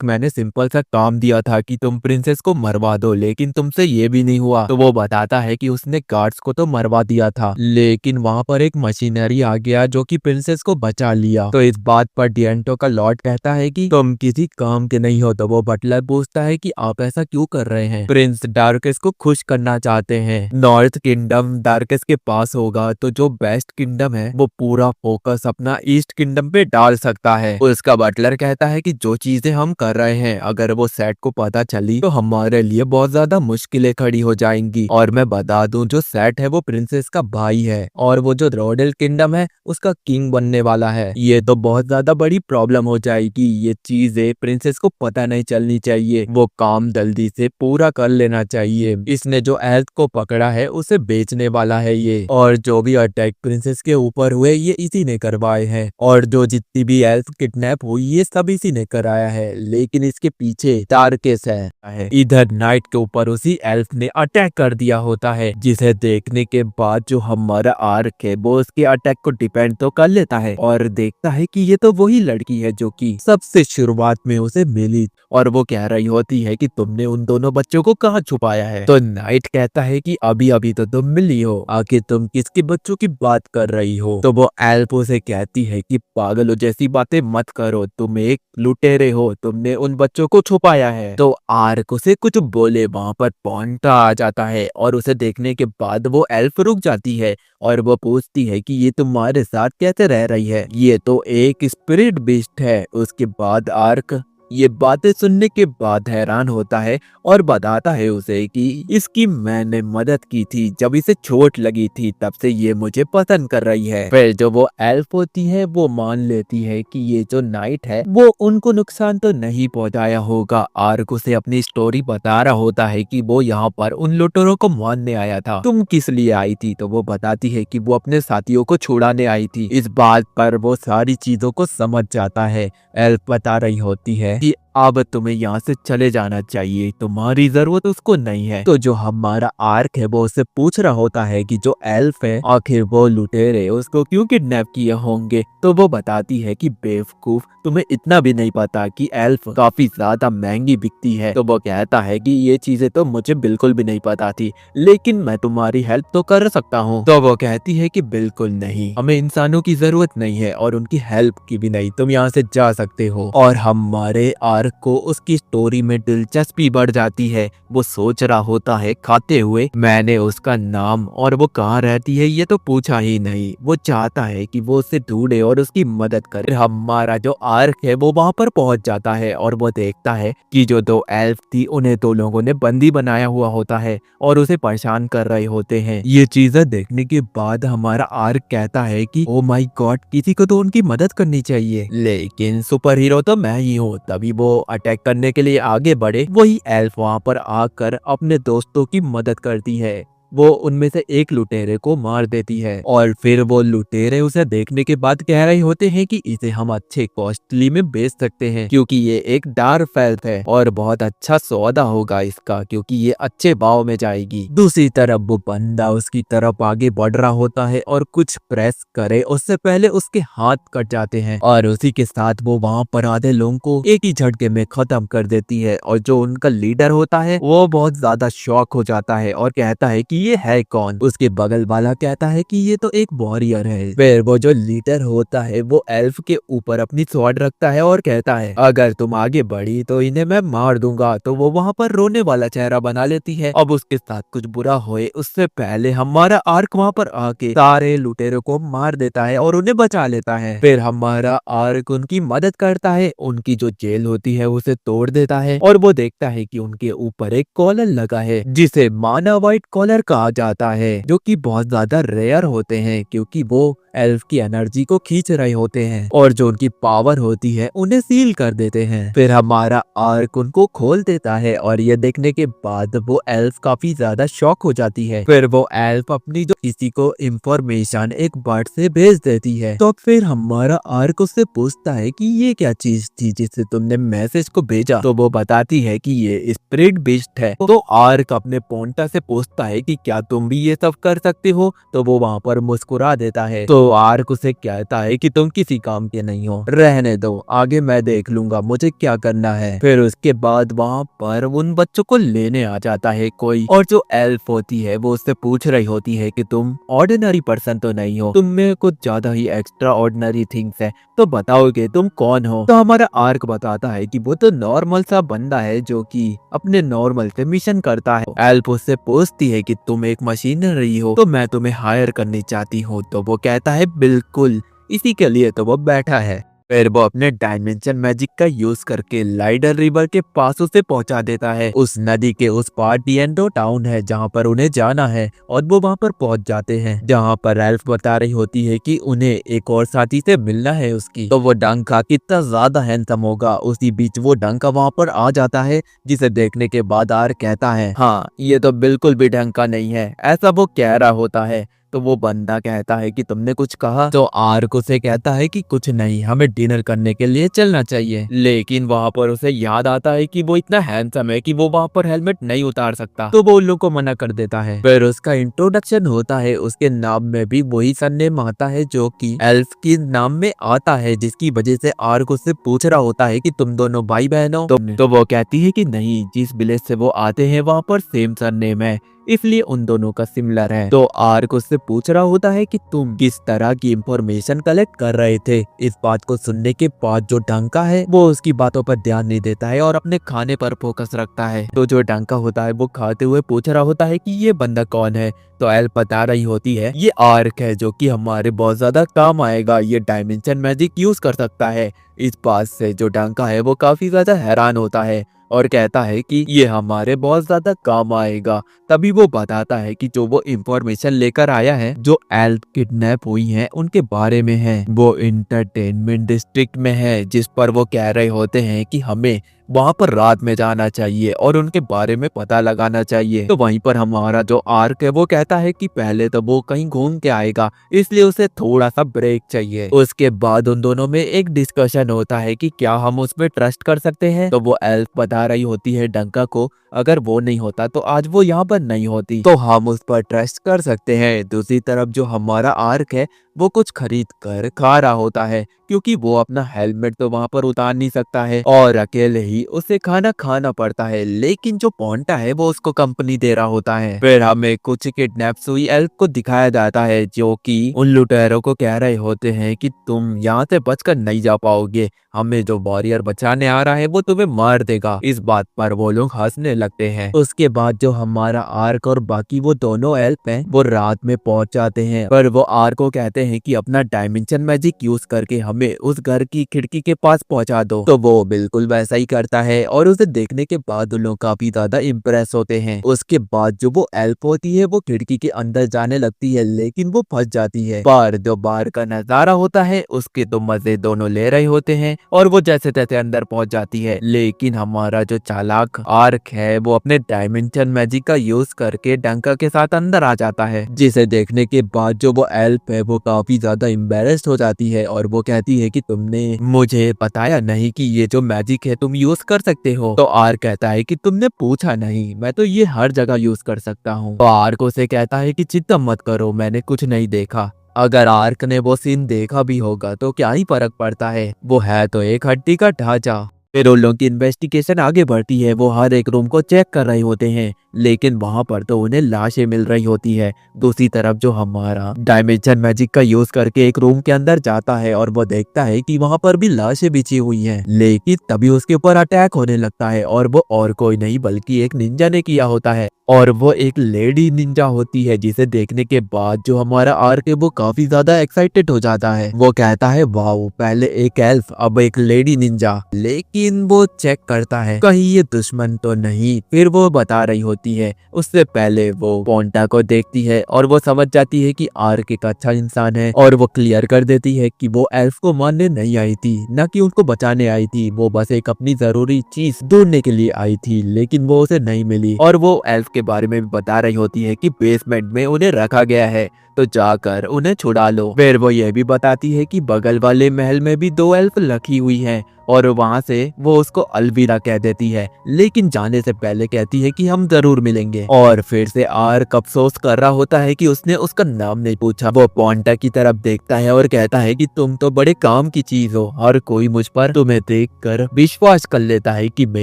मैंने सिंपल सा काम दिया था कि तुम प्रिंसेस को मरवा दो, लेकिन तुमसे ये भी नहीं हुआ। तो वो बताता है कि उसने गार्ड्स को तो मरवा दिया था, लेकिन वहाँ पर एक मशीनरी आ गया जो कि प्रिंसेस को बचा लिया। तो इस बात पर डिएंटो का लॉर्ड कहता है कि तुम किसी काम के नहीं हो। तो वो बटलर पूछता है कि आप ऐसा क्यों कर रहे हैं? प्रिंस डार्कस को खुश करना चाहते हैं। नॉर्थ किंगडम डार्कस के पास होगा तो जो वेस्ट किंगडम है वो पूरा फोकस अपना ईस्ट किंगडम पे डाल सकता है। उसका बटलर कहता है कि जो चीजें हम कर रहे हैं अगर वो सेट को पता चली तो हमारे लिए बहुत ज्यादा मुश्किलें खड़ी हो जाएंगी। और मैं बता दूं जो सेट है वो प्रिंसेस का भाई है और वो जो रोडेल किंगडम है उसका किंग बनने वाला है। ये तो बहुत ज्यादा बड़ी प्रॉब्लम हो जाएगी, ये चीजें प्रिंसेस को पता नहीं चलनी चाहिए, वो काम जल्दी से पूरा कर लेना चाहिए। इसने जो एल्फ को पकड़ा है उसे बेचने वाला है ये, और जो भी अटैक प्रिंसेस के ऊपर हुए ये इसी ने करवाए हैं, और जो जितनी भी एल्फ किडनैप हुई ये सब इसी ने कराया है, लेकिन इसके पीछे डार्केस है। इधर नाइट के ऊपर उसी एल्फ ने अटैक कर दिया होता है, जिसे देखने के बाद जो हमारा आर्क है वो उसके अटैक को डिपेंड तो कर लेता है और देखता है कि ये तो वही लड़की है जो कि सबसे शुरुआत में उसे मिली, और वो कह रही होती है कि तुमने उन दोनों बच्चों को कहाँ छुपाया है? तो नाइट कहता है कि अभी अभी तो तुम मिली हो, आखिर तुम किसके बच्चों की बात कर रही हो? तो वो एल्फ उसे कहती है कि पागलों जैसी बातें मत करो, तुम एक लुटेरे हो, तुमने उन बच्चों को छुपाया है। तो आर्क उसे कुछ बोले वहां पर पोंटा आ जाता है और उसे देखने के बाद वो एल्फ रुक जाती है और वो पूछती है कि ये तुम्हारे साथ कैसे रह रही है? ये तो एक स्पिरिट बीस्ट है। उसके बाद आर्क ये बातें सुनने के बाद हैरान होता है और बताता है उसे कि इसकी मैंने मदद की थी जब इसे चोट लगी थी, तब से ये मुझे पसंद कर रही है। फिर जो वो एल्फ होती है वो मान लेती है कि ये जो नाइट है वो उनको नुकसान तो नहीं पहुंचाया होगा। आर्क उसे अपनी स्टोरी बता रहा होता है कि वो यहाँ पर उन लुटेरों को मारने आया था। तुम किस लिए आई थी? तो वो बताती है कि वो अपने साथियों को छुड़ाने आई थी। इस बात पर वो सारी चीजों को समझ जाता है। एल्फ बता रही होती है कि अब तुम्हें यहाँ से चले जाना चाहिए, तुम्हारी जरूरत उसको नहीं है। तो जो हमारा आर्क है वो उससे पूछ रहा होता है कि जो एल्फ है आखिर वो लुटेरे उसको क्यों किडनैप किए होंगे। तो वो बताती है कि बेवकूफ, तुम्हें इतना भी नहीं पता कि एल्फ काफी ज्यादा महंगी बिकती है। तो वो कहता है कि ये चीजें तो मुझे बिल्कुल भी नहीं पता थी, लेकिन मैं तुम्हारी हेल्प तो कर सकता हूँ। तो वो कहती है कि बिल्कुल नहीं, हमें इंसानों की जरूरत नहीं है और उनकी हेल्प की भी नहीं, तुम यहाँ से जा सकते हो। और हमारे आर्क को उसकी स्टोरी में दिलचस्पी बढ़ जाती है। वो सोच रहा होता है खाते हुए, मैंने उसका नाम और वो कहाँ रहती है ये तो पूछा ही नहीं। वो चाहता है कि वो उसे ढूंढे और उसकी मदद करे। हमारा जो आर्क है वो वहां पर पहुंच जाता है और वो देखता है कि जो दो एल्फ थी उन्हें दो लोगों ने बंदी बनाया हुआ होता है और उसे परेशान कर रहे होते हैं। ये चीजें देखने के बाद हमारा आर्क कहता है कि ओ माय गॉड, किसी को तो उनकी मदद करनी चाहिए, लेकिन सुपर हीरो तो मैं ही हूँ। तभी वो अटैक करने के लिए आगे बढ़े, वही एल्फ वहां पर आकर अपने दोस्तों की मदद करती है। वो उनमें से एक लुटेरे को मार देती है और फिर वो लुटेरे उसे देखने के बाद कह रहे होते हैं कि इसे हम अच्छे कॉस्टली में बेच सकते हैं क्योंकि ये एक डार्क फेल्थ है और बहुत अच्छा सौदा होगा इसका क्योंकि ये अच्छे भाव में जाएगी। दूसरी तरफ वो बंदा उसकी तरफ आगे बढ़ रहा होता है और कुछ प्रेस करे उससे पहले उसके हाथ कट जाते हैं और उसी के साथ वो वहां पर आधे लोगों को एक ही झटके में खत्म कर देती है। और जो उनका लीडर होता है वो बहुत ज्यादा शॉक हो जाता है और कहता है कि ये है कौन। उसके बगल वाला कहता है कि ये तो एक वॉरियर है। फिर वो जो लीडर होता है वो एल्फ के ऊपर अपनी स्वॉर्ड रखता है और कहता है अगर तुम आगे बढ़ी तो इन्हें मैं मार दूंगा। तो वो वहां पर रोने वाला चेहरा बना लेती है। अब उसके साथ कुछ बुरा होए उससे पहले हमारा आर्क वहां पर आके सारे लुटेरों को मार देता है और उन्हें बचा लेता है। फिर हमारा आर्क उनकी मदद करता है, उनकी जो जेल होती है उसे तोड़ देता है और वो देखता है कि उनके ऊपर एक कॉलर लगा है जिसे माना व्हाइट कॉलर कहा जाता है, जो कि बहुत ज्यादा रेयर होते हैं क्योंकि वो एल्फ की एनर्जी को खींच रहे होते हैं और जो उनकी पावर होती है उन्हें सील कर देते हैं। फिर हमारा आर्क उनको खोल देता है और ये देखने के बाद वो एल्फ काफी ज्यादा शॉक हो जाती है। फिर वो एल्फ अपनी जो किसी को इंफॉर्मेशन एक बर्ड से भेज देती है। तो फिर हमारा आर्क उससे पूछता है कि ये क्या चीज थी जिससे तुमने मैसेज को भेजा। तो वो बताती है कि ये स्पिरिट बीस्ट है। तो आर्क अपने पोंटा से पूछता है कि क्या तुम भी ये सब कर सकते हो। तो वो वहां पर मुस्कुरा देता है। तो आर्क उसे कहता है कि तुम किसी काम के नहीं हो, रहने दो, आगे मैं देख लूंगा मुझे क्या करना है। फिर उसके बाद वहां पर उन बच्चों को लेने आ जाता है कोई और जो एल्फ होती है वो उससे पूछ रही होती है कि तुम ऑर्डिनरी पर्सन तो नहीं हो, तुम में कुछ ज्यादा ही एक्स्ट्रा ऑर्डिनरी थिंग्स है, तो बताओगे तुम कौन हो। तो हमारा आर्क बताता है कि वो तो नॉर्मल सा बंदा है जो कि अपने नॉर्मल से मिशन करता है। एल्फ उससे पूछती है कि तुम एक मशीनरी हो तो मैं तुम्हें हायर करनी चाहती हूँ। तो वो कहता है बिल्कुल, इसी के लिए तो वो बैठा है। फिर वो अपने डायमेंशन मैजिक का यूज करके लाइडर रिवर के पास उसे पहुंचा देता है। उस नदी के उस पार डिएंडो टाउन है जहां पर उन्हें जाना है और वो वहां पर पहुंच जाते हैं जहां पर एल्फ बता रही होती है कि उन्हें एक और साथी से मिलना है उसकी। तो वो डंका कितना ज्यादा हैंडसम होगा। उसी बीच वो डंका वहां पर आ जाता है जिसे देखने के बाद आर कहता है हाँ ये तो बिल्कुल भी डंका नहीं है, ऐसा वो कह रहा होता है। तो वो बंदा कहता है कि तुमने कुछ कहा। तो आर्क उसे कहता है कि कुछ नहीं, हमें डिनर करने के लिए चलना चाहिए। लेकिन वहां पर उसे याद आता है कि वो इतना हैंडसम है कि वो वहां पर हेलमेट नहीं उतार सकता। तो वो उन लोगों को मना कर देता है। फिर उसका इंट्रोडक्शन होता है, उसके नाम में भी वही सरनेम आता है जो कि एल्फ के नाम में आता है, जिसकी वजह से आर्क उससे पूछ रहा होता है कि तुम दोनों भाई बहन हो। तो वो कहती है कि नहीं, जिस विलेज से वो आते हैं वहां पर सेम सरनेम है, इसलिए उन दोनों का सिमिलर है। तो आर्क उससे पूछ रहा होता है कि तुम किस तरह की इंफॉर्मेशन कलेक्ट कर रहे थे। इस बात को सुनने के बाद जो डंका है वो उसकी बातों पर ध्यान नहीं देता है और अपने खाने पर फोकस रखता है। तो जो डंका होता है वो खाते हुए पूछ रहा होता है कि ये बंदा कौन है। तो एल बता रही होती है ये आर्क है जो कि हमारे बहुत ज्यादा काम आएगा, ये डायमेंशन मैजिक यूज कर सकता है। इस बात से जो डंका है वो काफी ज्यादा हैरान होता है और कहता है कि ये हमारे बहुत ज्यादा काम आएगा। तभी वो बताता है कि जो वो इंफॉर्मेशन लेकर आया है जो एल्फ किडनैप हुई हैं उनके बारे में है। वो इंटरटेनमेंट डिस्ट्रिक्ट में है जिस पर वो कह रहे होते हैं कि हमें वहाँ पर रात में जाना चाहिए और उनके बारे में पता लगाना चाहिए। तो वहीं पर हमारा जो आर्क है वो कहता है कि पहले तो वो कहीं घूम के आएगा, इसलिए उसे थोड़ा सा ब्रेक चाहिए। उसके बाद उन दोनों में एक डिस्कशन होता है कि क्या हम उसमें ट्रस्ट कर सकते हैं। तो वो एल्फ बता रही होती है डंका को, अगर वो नहीं होता तो आज वो यहाँ पर नहीं होती, तो हम उस पर ट्रस्ट कर सकते हैं। दूसरी तरफ जो हमारा आर्क है वो कुछ खरीद कर खा रहा होता है, क्योंकि वो अपना हेलमेट तो वहाँ पर उतार नहीं सकता है और अकेले ही उसे खाना खाना पड़ता है। लेकिन जो पोंटा है वो उसको कंपनी दे रहा होता है। फिर हमें कुछ किडनैप्स हुई एल्फ को दिखाया जाता है, जो कि उन लुटेरों को कह रहे होते हैं कि तुम यहाँ से बचकर नहीं जा पाओगे, हमें जो वॉरियर बचाने आ रहा है वो तुम्हें मार देगा। इस बात पर वो लोग हंसने लगते हैं। उसके बाद जो हमारा आर्क और बाकी वो दोनों एल्फ हैं वो रात में पहुंच जाते हैं, पर वो आर्क को कहते हैं कि अपना डायमेंशन मैजिक यूज करके हमें उस घर की खिड़की के पास पहुंचा दो। तो वो बिल्कुल वैसा ही करता है और उसे देखने के बाद उन लोग काफी ज्यादा इम्प्रेस होते हैं। उसके बाद जो वो एल्फ होती है वो खिड़की के अंदर जाने लगती है, लेकिन वो फंस जाती है। पर जो बाहर का नजारा होता है उसके तो मजे दोनों ले रहे होते हैं और वो जैसे तैसे अंदर पहुंच जाती है। लेकिन हमारा जो चालाक आर्क है वो अपने डायमेंशन मैजिक का यूज करके डंका के साथ अंदर आ जाता है, जिसे देखने के बाद जो वो एल्फ है वो काफी ज्यादा एम्बेरेस्ड हो जाती है और वो कहती है कि तुमने मुझे बताया नहीं कि ये जो मैजिक है तुम यूज कर सकते हो। तो आर्क कहता है कि तुमने पूछा नहीं, मैं तो ये हर जगह यूज कर सकता हूँ। तो आर्क उसे कहता है कि चिंता मत करो, मैंने कुछ नहीं देखा। अगर आर्क ने वो सीन देखा भी होगा तो क्या ही फर्क पड़ता है, वो है तो एक हड्डी का ढांचा। फिर उन लोगों की इन्वेस्टिगेशन आगे बढ़ती है। वो हर एक रूम को चेक कर रहे होते हैं, लेकिन वहां पर तो उन्हें लाशें मिल रही होती है। दूसरी तरफ जो हमारा डायमेंशन मैजिक का यूज करके एक रूम के अंदर जाता है और वो देखता है कि वहां पर भी लाशें बिछी हुई हैं। लेकिन तभी उसके ऊपर अटैक होने लगता है और वो और कोई नहीं बल्कि एक निंजा ने किया होता है, और वो एक लेडी निंजा होती है, जिसे देखने के बाद जो हमारा आर्क है वो काफी ज्यादा एक्साइटेड हो जाता है। वो कहता है वाओ, पहले एक एल्फ अब एक लेडी निंजा। लेकिन वो चेक करता है कहीं ये दुश्मन तो नहीं। फिर वो बता रही होती है, उससे पहले वो पोंटा को देखती है और वो समझ जाती है कि आर्क एक अच्छा इंसान है, और वो क्लियर कर देती है कि वो एल्फ को मारने नहीं आई थी, न कि उनको बचाने आई थी। वो बस एक अपनी जरूरी चीज ढूंढने के लिए आई थी, लेकिन वो उसे नहीं मिली। और वो एल्फ के बारे में भी बता रही होती है कि बेसमेंट में उन्हें रखा गया है, तो जाकर उन्हें छुड़ा लो। फिर वो ये भी बताती है कि बगल वाले महल में भी 2 एल्फ रखी हुई हैं और वहां से वो उसको अलविदा कह देती है, लेकिन जाने से पहले कहती है कि हम जरूर मिलेंगे। और फिर से आर्क अफसोस कर रहा होता है कि उसने उसका नाम नहीं पूछा। वो पोंटा की तरफ देखता है और कहता है कि तुम तो बड़े काम की चीज हो, हर कोई मुझ पर तुम्हें देखकर विश्वास कर लेता है कि मैं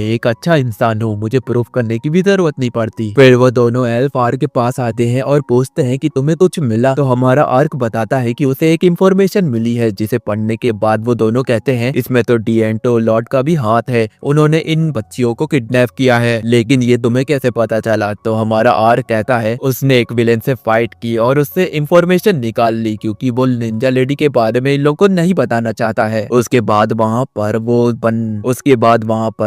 एक अच्छा इंसान हूँ, मुझे प्रूफ करने की भी जरूरत नहीं पड़ती। फिर वो दोनों एल्फ आर्क के पास आते हैं और पूछते हैं कि तुम्हें कुछ मिला। तो हमारा आर्क बताता है कि उसे एक इंफॉर्मेशन मिली है, जिसे पढ़ने के बाद वो दोनों कहते हैं इसमें तो डिएंटो लॉर्ड का भी हाथ है, उन्होंने इन बच्चियों को किडनैप किया है। लेकिन ये तुम्हें कैसे पता चला? तो हमारा आर्क कहता है उसने एक विलेन से फाइट की और उससे इंफॉर्मेशन निकाल ली, क्योंकि वो निंजा लेडी के बारे में इन लोगों को नहीं बताना चाहता है। उसके बाद वहाँ पर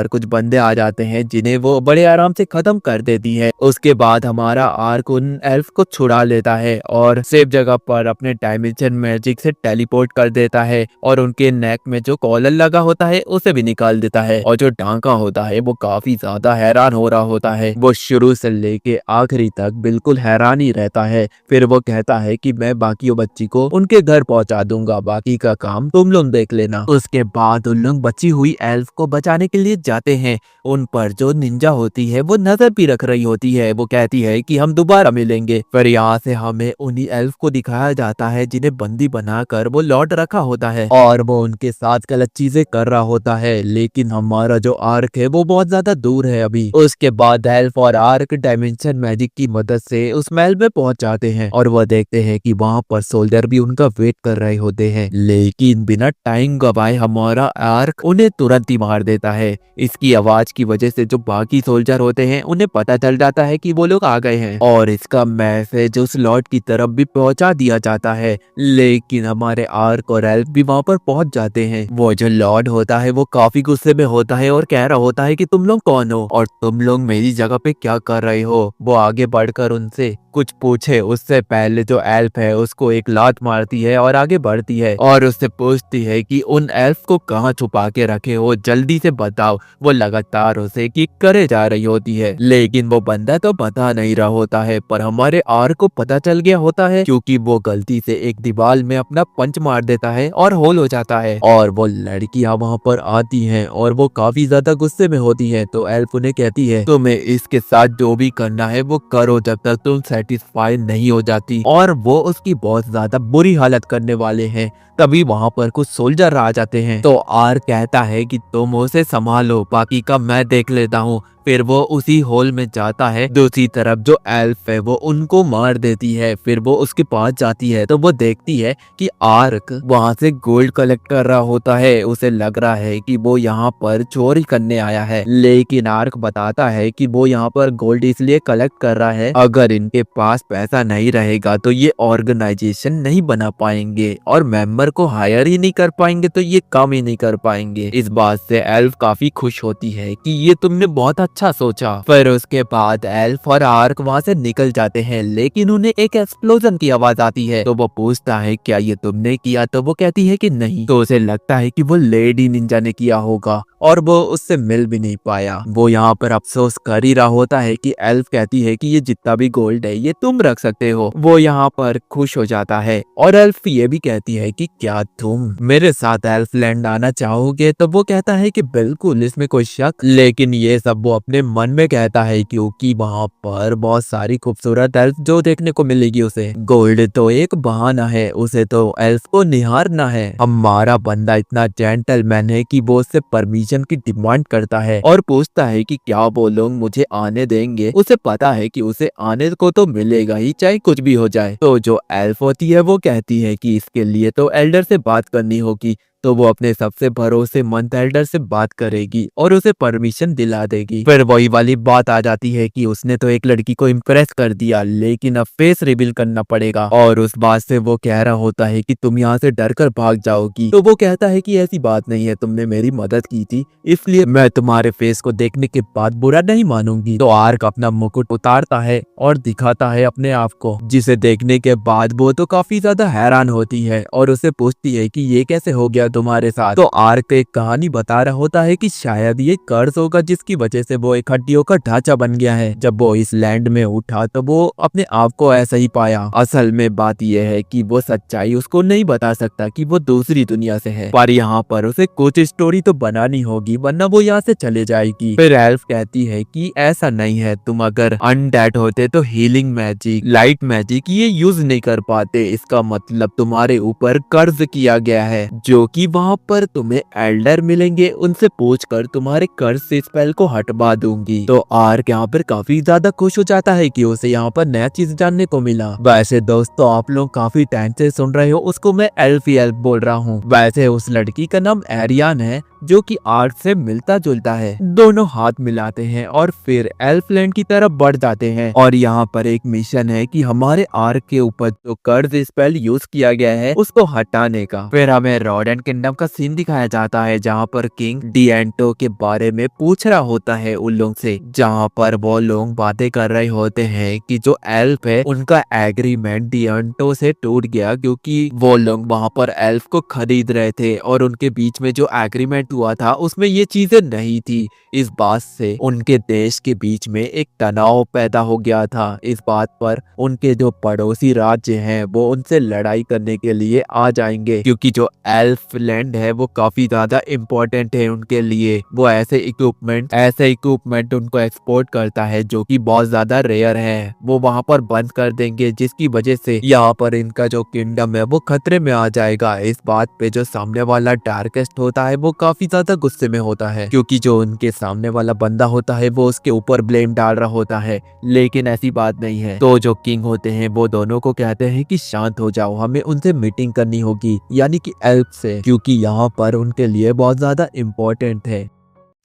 कुछ बंदे आ जाते हैं जिन्हें वो बड़े आराम से खत्म कर देती है। उसके बाद हमारा आर्क उन एल्फ को छुड़ा लेता है और सेफ जगह पर अपने डायमेंशन मैजिक से टेलीपोर्ट कर देता है, और उनके नेक में जो कॉलर लगा होता है उसे भी निकाल देता है। और जो टांका होता है वो काफी ज्यादा हैरान हो रहा होता है, वो शुरू से लेके आखिरी तक बिल्कुल हैरान ही रहता है। फिर वो कहता है कि मैं बाकी बच्ची को उनके घर पहुंचा दूंगा, बाकी का काम तुम लोग देख लेना। उसके बाद उन लोग बची हुई एल्फ को बचाने के लिए जाते हैं। उन पर जो निंजा होती है वो नजर भी रख रही होती है। वो कहती है कि हम दोबारा मिलेंगे। फिर यहाँ से हमें उन्हीं एल्फ को दिखाया जाता है जिन्हें बंदी बनाकर वो लौट रखा होता है, और वो उनके साथ गलत चीजें कर रहा होता है। लेकिन हमारा जो आर्क है वो बहुत ज्यादा दूर है अभी। उसके बाद एल्फ और आर्क डायमेंशन मैजिक की मदद से उस महल में पहुंच जाते हैं, और वह देखते हैं कि वहां पर सोल्जर भी उनका वेट कर रहे होते हैं। लेकिन बिना टाइम गवाए हमारा आर्क उन्हें तुरंत ही मार देता है। इसकी आवाज की वजह से जो बाकी सोल्जर होते हैं उन्हें पता चल जाता है कि वो लोग आ गए हैं, और इसका मैसेज उस लॉर्ड की तरफ भी पहुंचा दिया जाता है। लेकिन हमारे आर्क और एल्फ भी वहां पर पहुंच जाते हैं। वो जो लॉर्ड होता है वो काफी गुस्से में होता है और कह रहा होता है कि तुम लोग कौन हो और तुम लोग मेरी जगह पे क्या कर रहे हो। वो आगे बढ़कर उनसे कुछ पूछे उससे पहले जो एल्फ है उसको एक लात मारती है और आगे बढ़ती है और उससे पूछती है कि उन एल्फ को कहाँ छुपा के रखे हो, जल्दी से बताओ। वो लगातार उसे की करे जा रही होती है, लेकिन वो बंदा तो बता नहीं रहा होता है। पर हमारे आर को पता चल गया होता है क्योंकि वो गलती से एक दीवार में अपना पंच मार देता है और होल हो जाता है और वो लड़कियां वहां पर आती हैं और वो काफी ज्यादा गुस्से में होती है। तो एल्फ उन्हें कहती है तुम्हें इसके साथ जो भी करना है वो करो जब तक तुम सेटिस्फाई नहीं हो जाती, और वो उसकी बहुत ज्यादा बुरी हालत करने वाले हैं। तभी वहां पर कुछ सोल्जर आ जाते हैं। तो आर कहता है कि तुम उसे संभालो, बाकी का मैं देख लेता हूँ। फिर वो उसी होल में जाता है। दूसरी तरफ जो एल्फ है वो उनको मार देती है। फिर वो उसके पास जाती है तो वो देखती है कि आर्क वहां से गोल्ड कलेक्ट कर रहा होता है। उसे लग रहा है कि वो यहाँ पर चोरी करने आया है, लेकिन आर्क बताता है कि वो यहाँ पर गोल्ड इसलिए कलेक्ट कर रहा है, अगर इनके पास पैसा नहीं रहेगा तो ये ऑर्गेनाइजेशन नहीं बना पाएंगे और मेंबर को हायर ही नहीं कर पाएंगे तो ये काम ही नहीं कर पाएंगे। इस बात से एल्फ काफी खुश होती है कि ये तुमने बहुत अच्छा सोचा। फिर उसके बाद एल्फ और आर्क वहाँ से निकल जाते हैं, लेकिन उन्हें एक एक्सप्लोजन की आवाज आती है। तो वो पूछता है क्या ये तुमने किया, तो वो कहती है कि नहीं। तो उसे लगता है कि वो लेडी निंजा ने किया होगा और वो उससे मिल भी नहीं पाया। वो यहाँ पर अफसोस कर ही रहा होता है कि एल्फ कहती है कि ये जितना भी गोल्ड है ये तुम रख सकते हो। वो यहाँ पर खुश हो जाता है और एल्फ ये भी कहती है कि क्या तुम मेरे साथ एल्फ लैंड आना चाहोगे। तो वो कहता है कि बिल्कुल, इसमें कोई शक। लेकिन ये सब वो अपने मन में कहता है क्योंकि वहाँ पर बहुत सारी खूबसूरत एल्फ जो देखने को मिलेगी उसे। गोल्ड तो एक बहाना है, उसे तो एल्फ को निहारना है। हमारा बंदा इतना जेंटलमैन है कि वो उससे परमिशन की डिमांड करता है और पूछता है कि क्या वो लोग मुझे आने देंगे। उसे पता है कि उसे आने को तो मिलेगा ही, चाहे कुछ भी हो जाए। तो जो एल्फ होती है वो कहती है कि इसके लिए तो एल्डर से बात करनी होगी। तो वो अपने सबसे भरोसेमंद एल्डर से बात करेगी और उसे परमिशन दिला देगी। फिर वही वाली बात आ जाती है कि उसने तो एक लड़की को इम्प्रेस कर दिया, लेकिन अब फेस रिवील करना पड़ेगा। और उस बात से वो कह रहा होता है कि तुम यहाँ से डर कर भाग जाओगी। तो वो कहता है कि ऐसी बात नहीं है, तुमने मेरी मदद की थी इसलिए मैं तुम्हारे फेस को देखने के बाद बुरा नहीं मानूंगी। तो आर्क अपना मुकुट उतारता है और दिखाता है अपने आप को, जिसे देखने के बाद वो तो काफी ज्यादा हैरान होती है और उसे पूछती है कि ये कैसे हो गया तुम्हारे साथ। तो आर्क एक कहानी बता रहा होता है कि शायद ये कर्ज होगा जिसकी वजह से वो एक हड्डियों का ढांचा बन गया है। जब वो इस लैंड में उठा तो वो अपने आप को ऐसा ही पाया। असल में बात यह है कि वो सच्चाई उसको नहीं बता सकता कि वो दूसरी दुनिया से है, पर यहाँ पर उसे कुछ स्टोरी तो बनानी होगी वरना वो यहाँ से चले जाएगी। फिर एल्फ कहती है कि ऐसा नहीं है, तुम अगर अनडेड होते तो हीलिंग मैजिक, लाइट मैजिक ये यूज नहीं कर पाते। इसका मतलब तुम्हारे ऊपर कर्ज किया गया है, जो कि वहाँ पर तुम्हें एल्डर मिलेंगे, उनसे पूछकर तुम्हारे कर्ज से स्पेल को हटवा दूंगी। तो आर्क यहाँ पर काफी ज्यादा खुश हो जाता है कि उसे यहाँ पर नया चीज जानने को मिला। वैसे दोस्तों आप लोग काफी टाइम से सुन रहे हो, उसको मैं एल्फ ही एल्फ बोल रहा हूँ। वैसे उस लड़की का नाम एरियन है जो कि आर्क से मिलता जुलता है। दोनों हाथ मिलाते हैं और फिर एल्फ लैंड की तरफ बढ़ जाते हैं और यहाँ पर एक मिशन है कि हमारे आर्क के ऊपर जो कर्ज स्पेल यूज किया गया है उसको हटाने का। फिर हमें रॉडेन किंगडम का सीन दिखाया जाता है जहाँ पर किंग डिएंटो के बारे में पूछ रहा होता है उन लोग से, जहाँ पर वो लोग बातें कर रहे होते हैं कि जो एल्फ है उनका एग्रीमेंट डिएंटो से टूट गया क्योंकि वो लोग वहाँ पर एल्फ को खरीद रहे थे और उनके बीच में जो एग्रीमेंट हुआ था उसमें ये चीजें नहीं थी। इस बात से उनके देश के बीच में एक तनाव पैदा हो गया था। इस बात पर उनके जो पड़ोसी राज्य हैं वो उनसे लड़ाई करने के लिए आ जाएंगे क्योंकि जो एल्फ लैंड है वो काफी ज्यादा इम्पोर्टेंट है उनके लिए। वो ऐसे इक्विपमेंट उनको एक्सपोर्ट करता है जो कि बहुत ज्यादा रेयर है। वो वहां पर बंद कर देंगे जिसकी वजह से यहाँ पर इनका जो किंगडम है वो खतरे में आ जाएगा। इस बात पे जो सामने वाला डार्केस्ट होता है वो काफी ज्यादा गुस्से में होता है क्योंकि जो उनके सामने वाला बंदा होता है वो उसके ऊपर ब्लेम डाल रहा होता है, लेकिन ऐसी बात नहीं है। तो जो किंग होते हैं वो दोनों को कहते हैं कि शांत हो जाओ, हमें उनसे मीटिंग करनी होगी, यानी कि एल्फ से, क्योंकि यहाँ पर उनके लिए बहुत ज्यादा इम्पोर्टेंट है।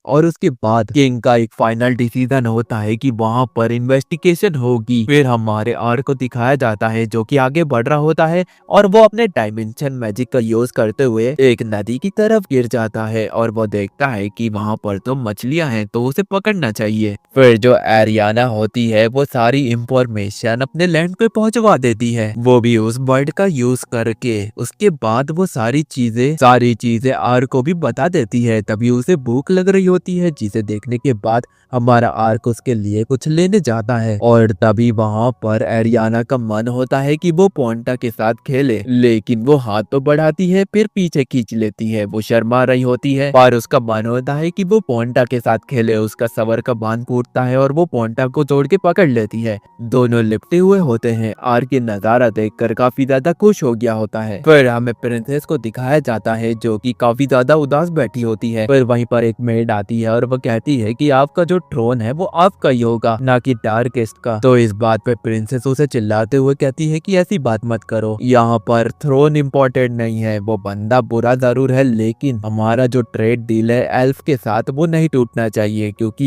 और उसके बाद किंग का एक फाइनल डिसीजन होता है कि वहां पर इन्वेस्टिगेशन होगी। फिर हमारे आर्क को दिखाया जाता है जो कि आगे बढ़ रहा होता है और वो अपने डायमेंशन मैजिक का यूज करते हुए एक नदी की तरफ गिर जाता है और वो देखता है कि वहां पर तो मछलियां हैं तो उसे पकड़ना चाहिए। फिर जो एरियाना होती है वो सारी इंफॉर्मेशन अपने लैंड पे पहुंचवा देती है, वो भी उस बर्ड का यूज करके। उसके बाद वो सारी चीजें आर्क को भी बता देती है। तभी उसे भूख लग रही होती है, जिसे देखने के बाद हमारा आर्क उसके लिए कुछ लेने जाता है और तभी वहां पर एरियाना का मन होता है कि वो पोंटा के साथ खेले, लेकिन वो हाथ तो बढ़ाती है फिर पीछे खींच लेती है। वो शर्मा रही होती है पर उसका मन होता है कि वो पोंटा के साथ खेले। उसका सवर का बांध टूटता है और वो पोंटा को तोड़ के पकड़ लेती है। दोनों लिपटे हुए होते हैं। आर्क ये नजारा देखकर काफी ज्यादा खुश हो गया होता है। फिर हमें प्रिंसेस को दिखाया जाता है जो कि काफी ज्यादा उदास बैठी होती है। फिर वहीं पर एक मेड आती है और वो कहती है कि आपका जो ट्रोन है वो आपका ही होगा, ना कि डार्केस्ट का। तो इस बात पे प्रिंसेस उसे चिल्लाते हुए कहती है कि ऐसी बात मत करो, यहाँ पर थ्रोन इम्पोर्टेंट नहीं है। वो बंदा बुरा जरूर है लेकिन हमारा जो ट्रेड डील है एल्फ के साथ वो नहीं टूटना चाहिए, क्योंकि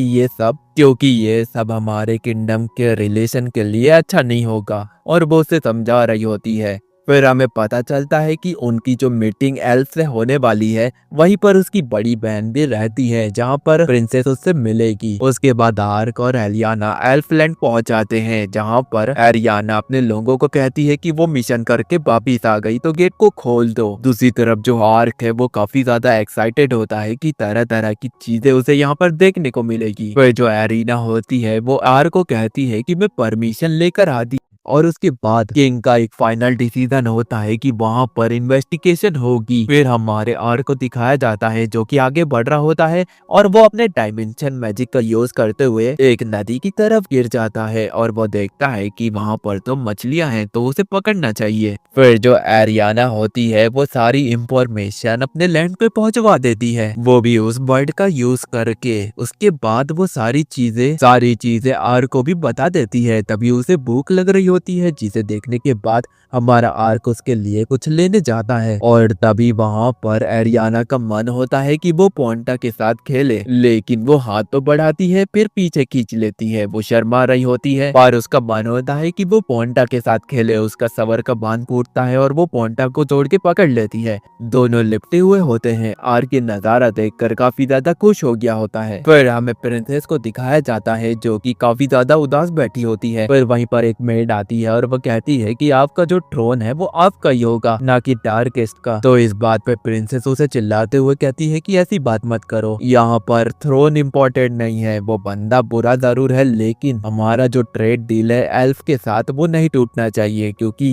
ये सब हमारे किंगडम के रिलेशन के लिए अच्छा नहीं होगा। और वो उसे समझा रही होती है। फिर हमें पता चलता है कि उनकी जो मीटिंग एल्फ से होने वाली है वहीं पर उसकी बड़ी बहन भी रहती है, जहां पर प्रिंसेस उससे मिलेगी। उसके बाद आर्क और एलियाना एल्फलैंड पहुंच जाते हैं, जहां पर एरियाना अपने लोगों को कहती है कि वो मिशन करके वापिस आ गई तो गेट को खोल दो। दूसरी तरफ जो आर्क है वो काफी ज्यादा एक्साइटेड होता है कि तरह तरह की चीजें उसे यहाँ पर देखने को मिलेगी। फिर जो एरिना होती है वो आर्क को कहती है कि मैं परमिशन लेकर आती और उसके बाद किंग का एक फाइनल डिसीजन होता है कि वहां पर इन्वेस्टिगेशन होगी। फिर हमारे आर्क को दिखाया जाता है जो कि आगे बढ़ रहा होता है और वो अपने डायमेंशन मैजिक का यूज करते हुए एक नदी की तरफ गिर जाता है और वो देखता है कि वहां पर तो मछलियां हैं तो उसे पकड़ना चाहिए। फिर जो एरियाना होती है वो सारी इंफॉर्मेशन अपने लैंड पे पहुंचवा देती है, वो भी उस बर्ड का यूज करके। उसके बाद वो सारी चीजें आर्क को भी बता देती है। तभी उसे भूख लग रही होती है, जिसे देखने के बाद हमारा आर्क उसके लिए कुछ लेने जाता है और तभी वहां पर एरियाना का मन होता है कि वो पोंटा के साथ खेले, लेकिन वो हाथ तो बढ़ाती है फिर पीछे खींच लेती है। वो शर्मा रही होती है पर उसका मन होता है कि वो पोंटा के साथ खेले। उसका सवर का बांध टूटता है और वो पोंटा को तोड़ के पकड़ लेती है। दोनों लिपटे हुए होते हैं। आर्क ये नजारा देखकर काफी ज्यादा खुश हो गया होता है। फिर हमें प्रिंसेस को दिखाया जाता है जो कि काफी ज्यादा उदास बैठी होती है। फिर वहीं पर एक मेड आती है और वो कहती है कि आपका जो ट्रोन है वो आपका ही होगा, ना कि डार्केस्ट का। तो इस बात पे प्रिंसेस उसे चिल्लाते हुए कहती है कि ऐसी बात मत करो, यहाँ पर थ्रोन इम्पोर्टेंट नहीं है। वो बंदा बुरा जरूर है लेकिन हमारा जो ट्रेड डील है एल्फ के साथ वो नहीं टूटना चाहिए, क्योंकि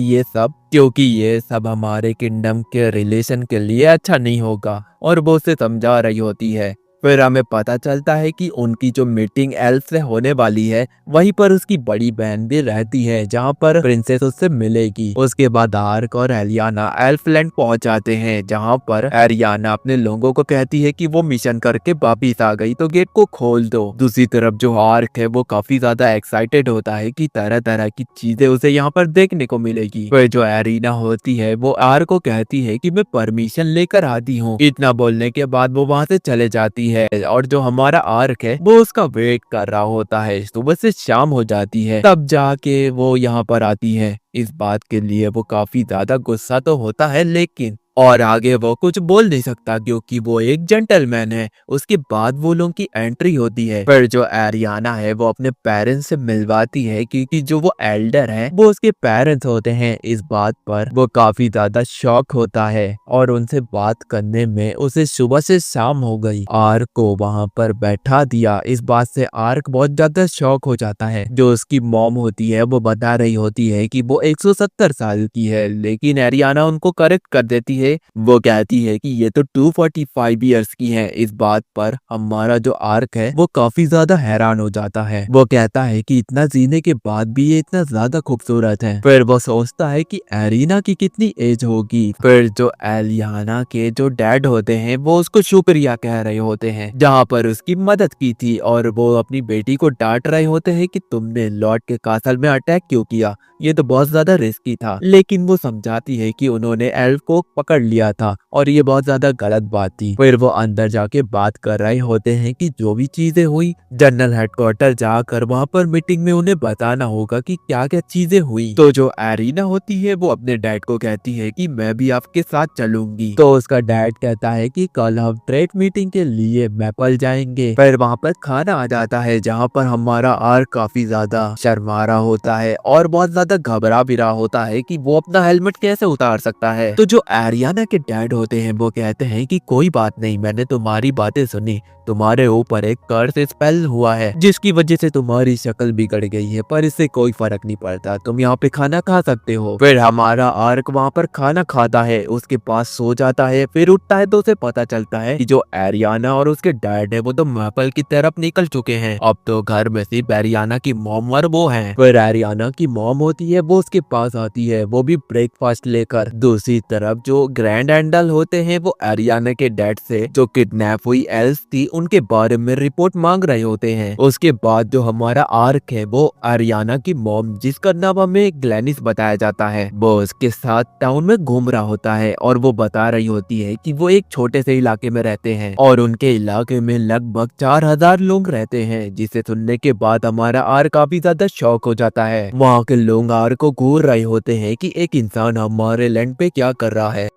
ये सब हमारे किंगडम के रिलेशन के लिए अच्छा नहीं होगा। और वो उसे समझा रही होती है। फिर हमें पता चलता है कि उनकी जो मीटिंग एल्फ से होने वाली है वहीं पर उसकी बड़ी बहन भी रहती है, जहां पर प्रिंसेस उससे मिलेगी। उसके बाद आर्क और एलियाना एल्फलैंड पहुंच जाते हैं, जहां पर एरियाना अपने लोगों को कहती है कि वो मिशन करके वापिस आ गई तो गेट को खोल दो। दूसरी तरफ जो आर्क है वो काफी ज्यादा एक्साइटेड होता है कि तरह तरह की चीजें उसे यहाँ पर देखने को मिलेगी। फिर जो एरिना होती है वो आर्क को कहती है कि मैं परमिशन लेकर आती हूँ। इतना बोलने के बाद वो वहां से चले जाती है और जो हमारा आर्क है वो उसका वेट कर रहा होता है। सुबह से शाम हो जाती है तब जाके वो यहाँ पर आती है। इस बात के लिए वो काफी ज्यादा गुस्सा तो होता है लेकिन और आगे वो कुछ बोल नहीं सकता क्योंकि वो एक जेंटलमैन है। उसके बाद वो लोगों की एंट्री होती है। फिर जो एरियाना है वो अपने पेरेंट्स से मिलवाती है क्योंकि जो वो एल्डर है वो उसके पेरेंट्स होते हैं। इस बात पर वो काफी ज्यादा शॉक होता है और उनसे बात करने में उसे सुबह से शाम हो गई। आर्क को वहां पर बैठा दिया। इस बात से आर्क बहुत ज्यादा शॉक हो जाता है। जो उसकी मॉम होती है वो बता रही होती है कि वो 170 साल की है, लेकिन एरियाना उनको करेक्ट कर देती है। वो कहती है कि ये तो 245 इयर्स की है। इस बात पर हमारा जो आर्क है वो काफी ज्यादा हैरान हो जाता है। वो कहता है कि इतना जीने के बाद भी ये इतना ज्यादा खूबसूरत है। फिर वो सोचता है कि एरिना की कितनी एज होगी। फिर जो एलियाना के जो डैड होते हैं वो उसको शुक्रिया कह रहे होते हैं जहाँ पर उसकी मदद की थी, और वो अपनी बेटी को डांट रहे होते हैं कि तुमने लॉर्ड के कासल में अटैक क्यों किया, ये तो बहुत ज्यादा रिस्की था। लेकिन वो समझाती है कि उन्होंने एल्फ को पकड़ पकड़ लिया था और ये बहुत ज्यादा गलत बात थी। फिर वो अंदर जाके बात कर रहे होते हैं कि जो भी चीजें हुई जनरल हेडक्वार्टर जाकर वहाँ पर मीटिंग में उन्हें बताना होगा कि क्या क्या चीजें हुई। तो जो एरिना होती है वो अपने डैड को कहती है कि मैं भी आपके साथ चलूंगी। तो उसका डैड कहता है कि कल हम ट्रेड मीटिंग के लिए मैपल जाएंगे। फिर वहाँ पर खाना आ जाता है जहाँ पर हमारा आर्क काफी ज्यादा शर्मा रहा होता है और बहुत ज्यादा घबरा भी रहा होता है कि वो अपना हेलमेट कैसे उतार सकता है। तो जो एरियाना के डैड होते हैं वो कहते हैं कि कोई बात नहीं, मैंने तुम्हारी बातें सुनी, तुम्हारे ऊपर एक कर्स स्पेल हुआ है जिसकी वजह से तुम्हारी शक्ल बिगड़ गई है, पर इससे कोई फर्क नहीं पड़ता, तुम यहाँ पे खाना खा सकते हो। फिर हमारा आर्क वहाँ पर खाना खाता है, उसके पास सो जाता है, फिर उठता है तो उसे पता चलता है कि जो एरियाना और उसके डैड है वो तो मैपल की तरफ निकल चुके हैं। अब तो घर में सिर्फ एरियाना की मॉम और वो है। फिर एरियाना की मॉम होती है वो उसके पास आती है, वो भी ब्रेकफास्ट लेकर। दूसरी तरफ जो ग्रैंड एंडल होते हैं वो एरियाना के डैड से जो किडनैप हुई एल्स थी उनके बारे में रिपोर्ट मांग रहे होते हैं। उसके बाद जो हमारा आर्क है वो एरियाना की मॉम, जिसका नाम हमें ग्लैनिस बताया जाता है, वो उसके साथ टाउन में घूम रहा होता है और वो बता रही होती है कि वो एक छोटे से इलाके में रहते हैं और उनके इलाके में लगभग 4000 लोग रहते हैं। जिसे सुनने के बाद हमारा आर्क काफी ज्यादा शॉक हो जाता है। वहाँ के लोग आर्क को घूर रहे होते हैं कि एक इंसान हमारे लैंड पे क्या कर रहा है।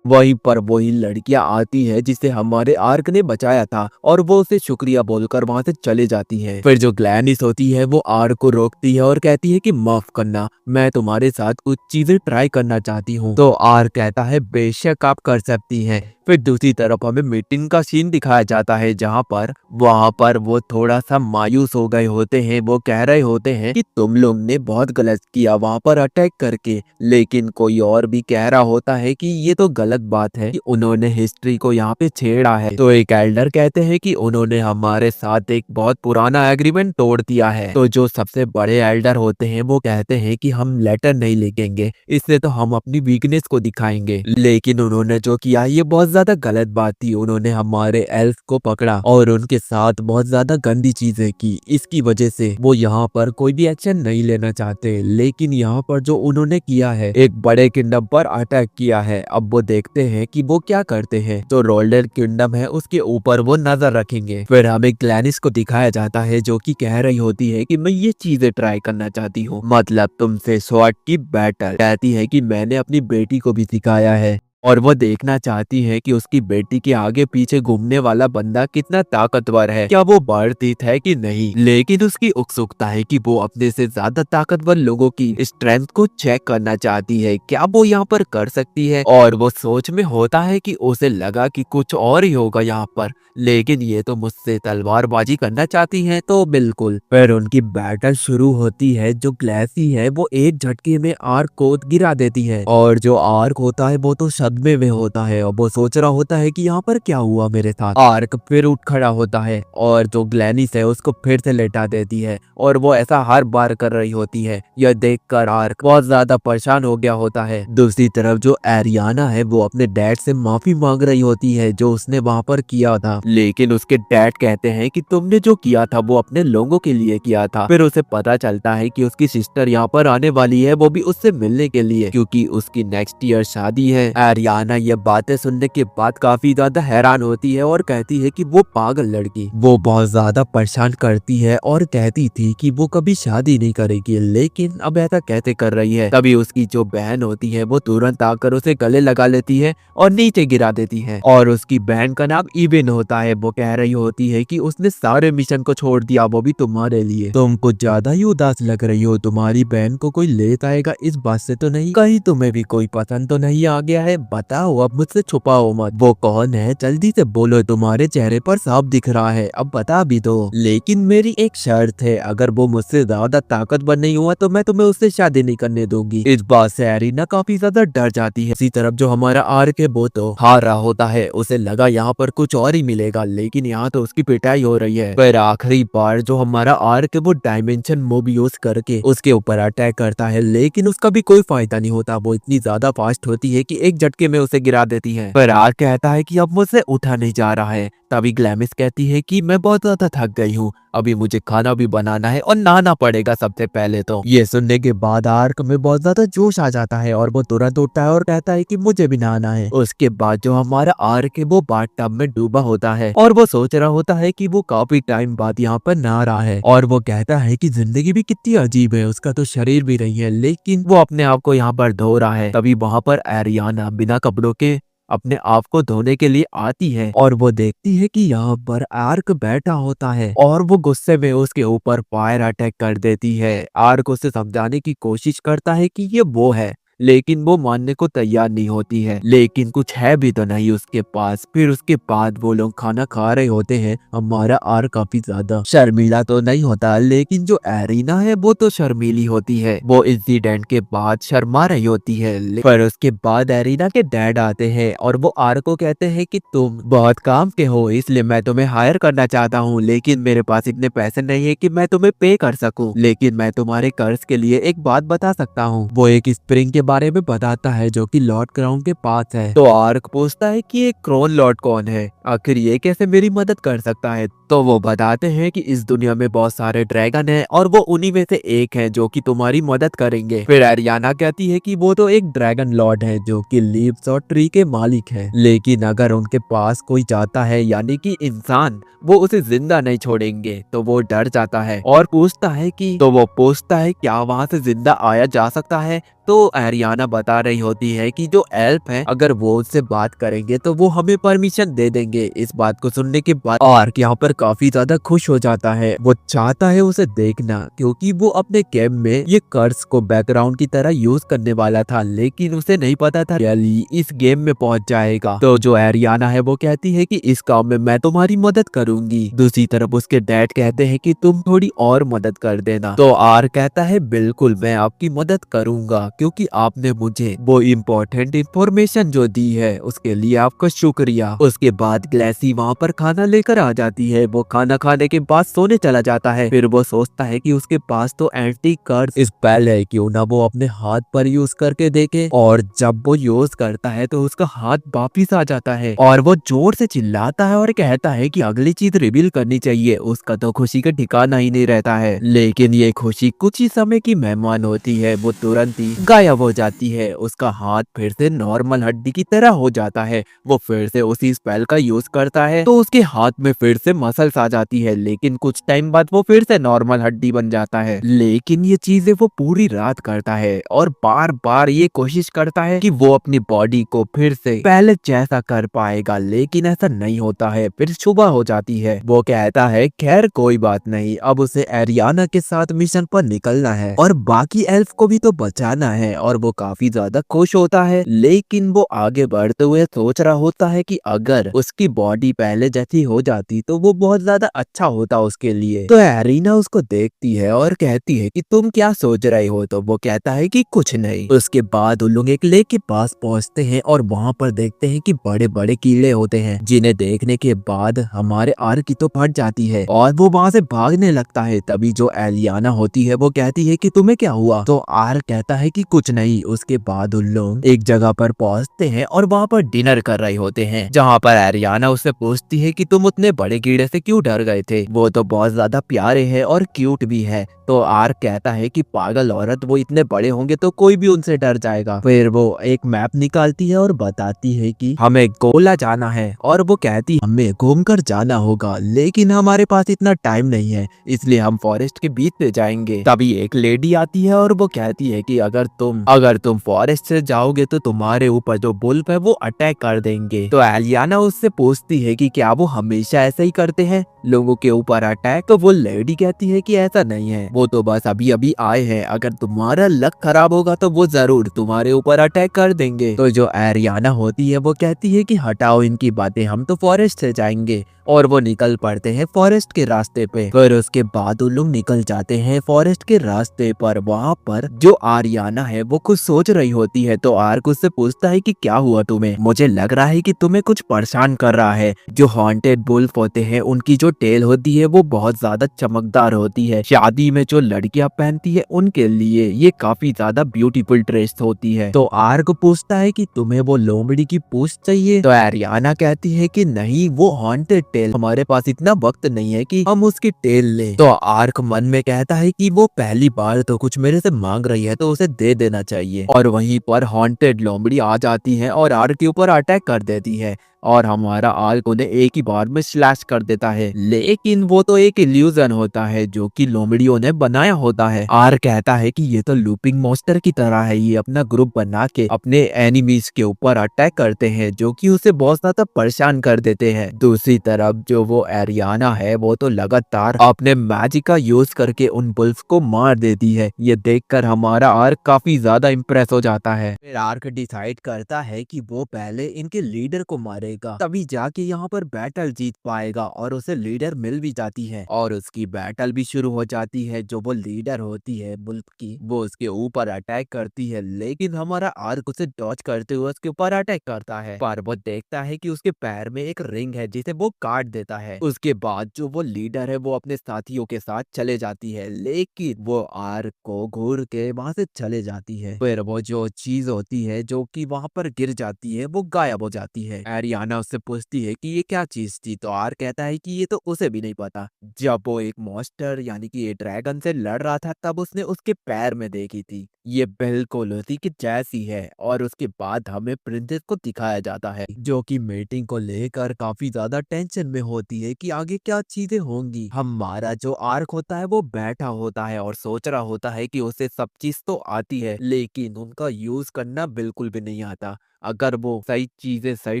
वहीं पर वही लड़कियां आती है जिसे हमारे आर्क ने बचाया था और वो उसे शुक्रिया बोलकर वहां से चले जाती है। फिर जो ग्लैनिस होती है वो आर्क को रोकती है और कहती है कि माफ करना, मैं तुम्हारे साथ कुछ चीजें ट्राई करना चाहती हूँ। तो आर्क कहता है बेशक आप कर सकती हैं। फिर दूसरी तरफ हमें मीटिंग का सीन दिखाया जाता है जहाँ पर वहाँ पर वो थोड़ा सा मायूस हो गए होते हैं। वो कह रहे होते हैं कि तुम लोग ने बहुत गलत किया वहाँ पर अटैक करके, लेकिन कोई और भी कह रहा होता है कि ये तो गलत बात है कि उन्होंने हिस्ट्री को यहाँ पे छेड़ा है। तो एक एल्डर कहते हैं कि उन्होंने हमारे साथ एक बहुत पुराना एग्रीमेंट तोड़ दिया है। तो जो सबसे बड़े एल्डर होते हैं वो कहते हैं कि हम लेटर नहीं लिखेंगे, इससे तो हम अपनी वीकनेस को दिखाएंगे। लेकिन उन्होंने जो किया ये बहुत ज्यादा गलत बात थी। उन्होंने हमारे एल्फ को पकड़ा और उनके साथ बहुत ज्यादा गंदी चीजें की। इसकी वजह से वो यहाँ पर कोई भी एक्शन नहीं लेना चाहते। लेकिन यहाँ पर जो उन्होंने किया है, एक बड़े किंगडम पर अटैक किया है। अब वो देखते हैं कि वो क्या करते हैं। तो रोल्डर किंगडम है उसके ऊपर वो नजर रखेंगे। फिर हमें ग्लैनिस को दिखाया जाता है जो कि कह रही होती है कि मैं ये चीजें ट्राई करना चाहती हूँ, मतलब तुमसे स्वॉर्ड की बैटल। कहती है कि मैंने अपनी बेटी को भी सिखाया है और वो देखना चाहती है कि उसकी बेटी के आगे पीछे घूमने वाला बंदा कितना ताकतवर है, क्या वो वर्थित है कि नहीं। लेकिन उसकी उत्सुकता है कि वो अपने से ज्यादा ताकतवर लोगों की स्ट्रेंथ को चेक करना चाहती है, क्या वो यहाँ पर कर सकती है। और वो सोच में होता है कि उसे लगा कि कुछ और ही होगा यहाँ पर, लेकिन ये तो मुझसे तलवारबाजी करना चाहती है। तो बिल्कुल फिर उनकी बैटल शुरू होती है। जो ग्लैसी है वो एक झटके में आर्क को गिरा देती है और जो आर्क होता है वो तो सदमे में होता है और वो सोच रहा होता है कि यहाँ पर क्या हुआ मेरे साथ। आर्क फिर उठ खड़ा होता है और जो ग्लैनिस है उसको फिर से लेटा देती है और वो ऐसा हर बार कर रही होती है। यह देखकर आर्क बहुत ज्यादा परेशान हो गया होता है। दूसरी तरफ जो एरियाना है वो अपने डैड से माफी मांग रही होती है जो उसने वहाँ पर किया था, लेकिन उसके डैड कहते हैं कि तुमने जो किया था वो अपने लोगों के लिए किया था। फिर उसे पता चलता है कि उसकी सिस्टर यहाँ पर आने वाली है, वो भी उससे मिलने के लिए, क्योंकि उसकी नेक्स्ट ईयर शादी है। एरियाना ये बातें सुनने के बाद काफी ज्यादा हैरान होती है और कहती है कि वो पागल लड़की वो बहुत ज्यादा परेशान करती है और कहती थी कि वो कभी शादी नहीं करेगी, लेकिन अब ऐसा कैसे कर रही है। तभी उसकी जो बहन होती है वो तुरंत आकर उसे गले लगा लेती है और नीचे गिरा देती है। और उसकी बहन का नाम इवेन होता है। वो कह रही होती है कि उसने सारे मिशन को छोड़ दिया, वो भी तुम्हारे लिए। तुम कुछ ज्यादा ही उदास लग रही हो, तुम्हारी बहन को कोई ले आएगा इस बात से तो नहीं, कहीं तुम्हें भी कोई पसंद तो नहीं आ गया है, बताओ अब मुझसे छुपाओ मत। वो कौन है जल्दी से बोलो, तुम्हारे चेहरे पर साफ दिख रहा है, अब बता भी दो। लेकिन मेरी एक शर्त है, अगर वो मुझसे ज्यादा ताकतवर नहीं हुआ तो मैं तुम्हें उससे शादी नहीं करने दूंगी। इस बात से एरिना काफी ज्यादा डर जाती है। इसी तरफ जो हमारा आर्क है वो तो हार रहा होता है, उसे लगा यहाँ पर कुछ और ही मिलेगा, लेकिन यहाँ तो उसकी पिटाई हो रही है। फिर आखिरी बार जो हमारा आर्क है वो डायमेंशन मूव यूज करके उसके ऊपर अटैक करता है, लेकिन उसका भी कोई फायदा नहीं होता। वो इतनी ज्यादा फास्ट होती है कि एक झटके झटके में उसे गिरा देती है। पर आर्क कहता है कि अब मुझसे उठा नहीं जा रहा है। तभी ग्लैमिस कहती है कि मैं बहुत ज्यादा थक गई हूँ, अभी मुझे खाना भी बनाना है और नहाना पड़ेगा सबसे पहले तो। ये सुनने के बाद आर्क में बहुत ज्यादा जोश आ जाता है और वो तुरंत उठता है और कहता है कि मुझे भी नहाना है। उसके बाद जो हमारा आर्क है वो बाथटब में डूबा होता है और वो सोच रहा होता है कि वो काफी टाइम बाद यहाँ पर नहा रहा है और वो कहता है कि जिंदगी भी कितनी अजीब है, उसका तो शरीर भी नहीं है लेकिन वो अपने आप को यहाँ पर धो रहा है। तभी वहाँ पर एरियाना बिना कपड़ों के अपने आप को धोने के लिए आती है और वो देखती है कि यहाँ पर आर्क बैठा होता है और वो गुस्से में उसके ऊपर फायर अटैक कर देती है। आर्क उसे समझाने की कोशिश करता है कि ये वो है, लेकिन वो मानने को तैयार नहीं होती है। लेकिन कुछ है भी तो नहीं उसके पास। फिर उसके बाद वो लोग खाना खा रहे होते हैं। हमारा आर्क काफी ज्यादा शर्मीला तो नहीं होता, लेकिन जो एरिना है वो तो शर्मीली होती है। वो इंसिडेंट के बाद शर्मा रही होती है। पर उसके बाद एरिना के डैड आते हैं और वो आर्क को कहते हैं कि तुम बहुत काम के हो, इसलिए मैं तुम्हें हायर करना चाहता हूँ, लेकिन मेरे पास इतने पैसे नहीं है कि मैं तुम्हें पे कर सकूं। लेकिन मैं तुम्हारे कर्ज के लिए एक बात बता सकता हूँ। वो एक स्प्रिंग के बारे में बताता है जो कि लॉर्ड क्राउन के पास है। तो आर्क पूछता है कि एक क्रोन लॉर्ड कौन है, आखिर ये कैसे मेरी मदद कर सकता है। तो वो बताते हैं कि इस दुनिया में बहुत सारे ड्रैगन हैं और वो उन्हीं में से एक है जो कि तुम्हारी मदद करेंगे। फिर एरियाना कहती है कि वो तो एक ड्रैगन लॉर्ड है जो कि लीव्स और ट्री के मालिक है, लेकिन अगर उनके पास कोई जाता है यानी कि इंसान, वो उसे जिंदा नहीं छोड़ेंगे। तो वो डर जाता है और पूछता है कि क्या वहाँ से जिंदा आया जा सकता है। तो एरियाना बता रही होती है कि जो एल्फ है अगर वो उससे बात करेंगे तो वो हमें परमिशन दे देंगे। इस बात को सुनने के बाद आर्क यहाँ पर काफी ज्यादा खुश हो जाता है। वो चाहता है उसे देखना क्योंकि वो अपने गेम में ये कर्स को बैकग्राउंड की तरह यूज करने वाला था, लेकिन उसे नहीं पता था रियली इस गेम में पहुंच जाएगा। तो जो एरियाना है वो कहती है कि इस काम में मैं तुम्हारी मदद करूंगी। दूसरी तरफ उसके डैड कहते हैं कि तुम थोड़ी और मदद कर देना। तो आर्क कहता है बिल्कुल मैं आपकी मदद करूंगा क्योंकि आपने मुझे वो इम्पोर्टेंट इंफॉर्मेशन जो दी है उसके लिए आपका शुक्रिया। उसके बाद ग्लेसी वहाँ पर खाना लेकर आ जाती है। वो खाना खाने के बाद सोने चला जाता है। फिर वो सोचता है कि उसके पास तो एंटी कर्स स्पेल है, क्यों ना वो अपने हाथ पर यूज करके देखे। और जब वो यूज करता है तो उसका हाथ वापिस आ जाता है और वो जोर से चिल्लाता है और कहता है कि अगली चीज रिवील करनी चाहिए। उसका तो खुशी का ठिकाना ही नहीं रहता है, लेकिन ये खुशी कुछ ही समय की मेहमान होती है। वो तुरंत ही गायब हो जाती है। उसका हाथ फिर से नॉर्मल हड्डी की तरह हो जाता है। वो फिर से उसी स्पेल का यूज करता है तो उसके हाथ में फिर से मसल्स आ जाती है, लेकिन कुछ टाइम बाद वो फिर से नॉर्मल हड्डी बन जाता है। लेकिन ये चीजें वो पूरी रात करता है और बार बार ये कोशिश करता है कि वो अपनी बॉडी को फिर से पहले जैसा कर पाएगा, लेकिन ऐसा नहीं होता है। फिर सुबह हो जाती है। वो कहता है खैर कोई बात नहीं, अब उसे एरियाना के साथ मिशन पर निकलना है और बाकी एल्फ को भी तो बचाना है। और वो काफी ज्यादा खुश होता है, लेकिन वो आगे बढ़ते हुए सोच रहा होता है कि अगर उसकी बॉडी पहले जैसी हो जाती तो वो बहुत ज्यादा अच्छा होता उसके लिए। तो एरिना उसको देखती है और कहती है कि तुम क्या सोच रहे हो। तो वो कहता है कि कुछ नहीं। उसके बाद उन लोग एक लेक के पास पहुंचते हैं और वहां पर देखते हैं कि बड़े बड़े कीड़े होते हैं, जिन्हें देखने के बाद हमारे आर्क की तो फट जाती है और वो वहां से भागने लगता है। तभी जो एलियाना होती है वो कहती है कि तुम्हें क्या हुआ। तो आर्क कहता है कि कुछ नहीं। उसके बाद उन लोग एक जगह पर पहुंचते हैं और वहाँ पर डिनर कर रहे होते हैं, जहाँ पर एरियाना उससे पूछती है कि तुम उतने बड़े कीड़े से क्यों डर गए थे, वो तो बहुत ज्यादा प्यारे हैं और क्यूट भी है। तो आर्क कहता है कि पागल औरत, वो इतने बड़े होंगे तो कोई भी उनसे डर जाएगा। फिर वो एक मैप निकालती है और बताती है कि हमें गोला जाना है और वो कहती हमें घूमकर जाना होगा, लेकिन हमारे पास इतना टाइम नहीं है, इसलिए हम फॉरेस्ट के बीच से जाएंगे। तभी एक लेडी आती है और वो कहती है कि अगर तुम फॉरेस्ट से जाओगे तो तुम्हारे ऊपर जो बुल्फ है वो अटैक कर देंगे। तो एलियाना उससे पूछती है कि क्या वो हमेशा ऐसा ही करते हैं, लोगों के ऊपर अटैक। तो वो लेडी कहती है कि ऐसा नहीं है, वो तो बस अभी अभी आए हैं, अगर तुम्हारा लक खराब होगा तो वो जरूर तुम्हारे ऊपर अटैक कर देंगे। तो जो एरियाना होती है वो कहती है कि हटाओ इनकी बातें, हम तो फॉरेस्ट से जाएंगे। और वो निकल पड़ते हैं फॉरेस्ट के रास्ते पे। फिर उसके बाद उन लोग निकल जाते हैं फॉरेस्ट के रास्ते पर। वहाँ पर जो आरियाना है वो कुछ सोच रही होती है, तो आर्क उससे पूछता है कि क्या हुआ तुम्हें? मुझे लग रहा है कि तुम्हें कुछ परेशान कर रहा है। जो हॉन्टेड वुल्फ होते हैं उनकी जो टेल होती है वो बहुत ज्यादा चमकदार होती है। शादी में जो लड़कियां पहनती है उनके लिए ये काफी ज्यादा ब्यूटीफुल ड्रेस होती है। तो आर्क पूछता है कि तुम्हें वो लोमड़ी की पूंछ चाहिए? तो आरियाना कहती है कि नहीं, वो हॉन्टेड टेल, हमारे पास इतना वक्त नहीं है कि हम उसकी टेल ले। तो आर्क मन में कहता है कि वो पहली बार तो कुछ मेरे से मांग रही है तो उसे दे देना चाहिए। और वहीं पर हॉन्टेड लोमड़ी आ जाती है और आर्क के ऊपर अटैक कर देती है और हमारा आर्क उन्हें एक ही बार में स्लैश कर देता है। लेकिन वो तो एक इल्यूजन होता है जो कि लोमड़ियों ने बनाया होता है। आर्क कहता है कि ये तो लूपिंग मॉन्स्टर की तरह है, ये अपना ग्रुप बना के अपने एनिमीज के ऊपर अटैक करते हैं जो कि उसे बहुत ज्यादा परेशान कर देते हैं। दूसरी तरफ जो वो एरियाना है वो तो लगातार अपने मैजिक का यूज करके उन बुल्फ को मार देती है। ये देखकर हमारा आर्क काफी ज्यादा इम्प्रेस हो जाता है। फिर आर्क डिसाइड करता है कि वो पहले इनके लीडर को मारेगा, तभी जाके यहाँ पर बैटल जीत पाएगा। और उसे लीडर मिल भी जाती है और उसकी बैटल भी शुरू हो जाती है। जो वो लीडर होती है बुल्फ की, वो उसके ऊपर अटैक करती है, लेकिन हमारा आर्क उसे डॉज करते हुए उसके ऊपर अटैक करता है। पर वो देखता है कि उसके पैर में एक रिंग है जिसे वो काट देता है। उसके बाद जो वो लीडर है वो अपने साथियों के साथ चले जाती है, लेकिन वो आर्क को घूर के वहां से चले जाती है। फिर वो जो चीज होती है जो कि वहां पर गिर जाती है वो गायब हो जाती है। एरियाना उससे पूछती है कि ये क्या चीज थी, तो आर्क कहता है कि ये तो उसे भी नहीं पता। जब वो एक मॉन्स्टर यानी कि ये ड्रैगन से लड़ रहा था तब उसने उसके पैर में देखी थी, ये बिल्कुल उसी की जैसी है। और उसके बाद हमें प्रिंसेस को दिखाया जाता है जो कि मीटिंग को लेकर काफी ज्यादा टेंशन में होती है कि आगे क्या चीजें होंगी। हमारा जो आर्क होता है वो बैठा होता है और सोच रहा होता है कि उसे सब चीज तो आती है लेकिन उनका यूज करना बिल्कुल भी नहीं आता। अगर वो सही चीजें सही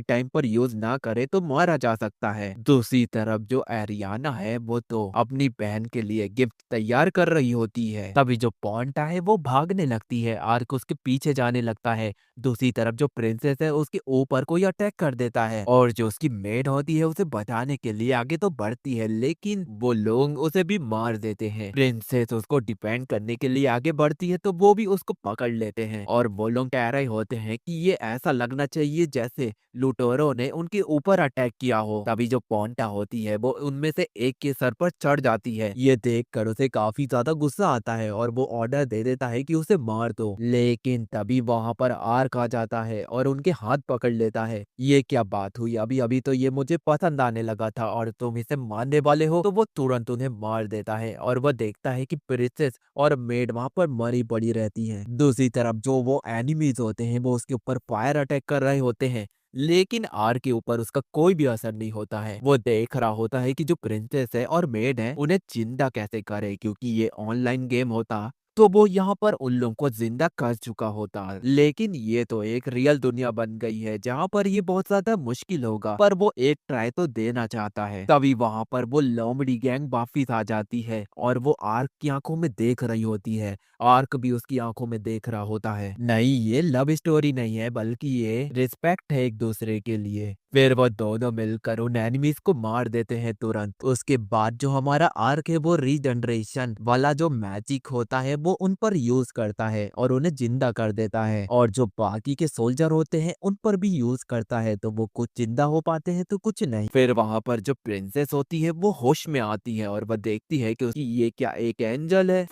टाइम पर यूज ना करे तो मारा जा सकता है। दूसरी तरफ जो एरियाना है वो तो अपनी बहन के लिए गिफ्ट तैयार कर रही होती है। तभी जो पॉन्टा है वो भागने लगती है, आर्क उसके पीछे जाने लगता है। दूसरी तरफ जो प्रिंसेस है उसके ऊपर कोई अटैक कर देता है और जो उसकी मेड होती है उसे बचाने के लिए आगे तो बढ़ती है, लेकिन वो लोग उसे भी मार देते हैं। प्रिंसेस उसको डिपेंड करने के लिए आगे बढ़ती है तो वो भी उसको पकड़ लेते हैं और वो लोग कह रहे होते हैं कि ये ऐसा लगना चाहिए जैसे लुटेरों ने उनके ऊपर अटैक किया हो। तभी जो पोंटा होती है वो उनमें से एक के सर पर चढ़ जाती है। ये देखकर उसे काफी ज्यादा गुस्सा आता है और वो ऑर्डर दे देता है कि उसे मार दो, लेकिन तभी वहां पर आर्क आ जाता है और उनके हाथ पकड़ लेता है। ये क्या बात हुई, अभी अभी तो ये मुझे पसंद आने लगा था और तुम इसे मारने वाले हो। तो वो तुरंत उन्हें मार देता है और वह देखता है कि प्रिंसेस और मेड वहां पर मरी पड़ी रहती हैं। दूसरी तरफ जो वो एनिमीज होते हैं वो उसके ऊपर फायर अटैक कर रहे होते हैं, लेकिन आर के ऊपर उसका कोई भी असर नहीं होता है। वो देख रहा होता है कि जो प्रिंसेस है और मेड है उन्हें जिंदा कैसे करे, क्योंकि ये ऑनलाइन गेम होता तो वो यहाँ पर उन लोगों को जिंदा कर चुका होता। लेकिन ये तो एक रियल दुनिया बन गई है जहाँ पर ये बहुत ज्यादा मुश्किल होगा, पर वो एक ट्राई तो देना चाहता है। तभी वहाँ पर वो लोमड़ी गैंग वापिस आ जाती है और वो आर्क की आंखों में देख रही होती है। आर्क भी उसकी आंखों में देख रहा होता है। नहीं, ये लव स्टोरी नहीं है बल्कि ये रिस्पेक्ट है एक दूसरे के लिए। फिर वो दोनों मिलकर उन एनिमीज को मार देते हैं तुरंत। उसके बाद जो हमारा आर्क है वो रीजनरेशन वाला जो मैजिक होता है वो उन पर यूज करता है और उन्हें जिंदा कर देता है, और जो बाकी के सोल्जर होते हैं उन पर भी यूज करता है, तो वो कुछ जिंदा हो पाते हैं तो कुछ नहीं। फिर वहां पर जो प्रिंसेस होती है वो होश में आती है और वह देखती है कि ये क्या एक एंजल है,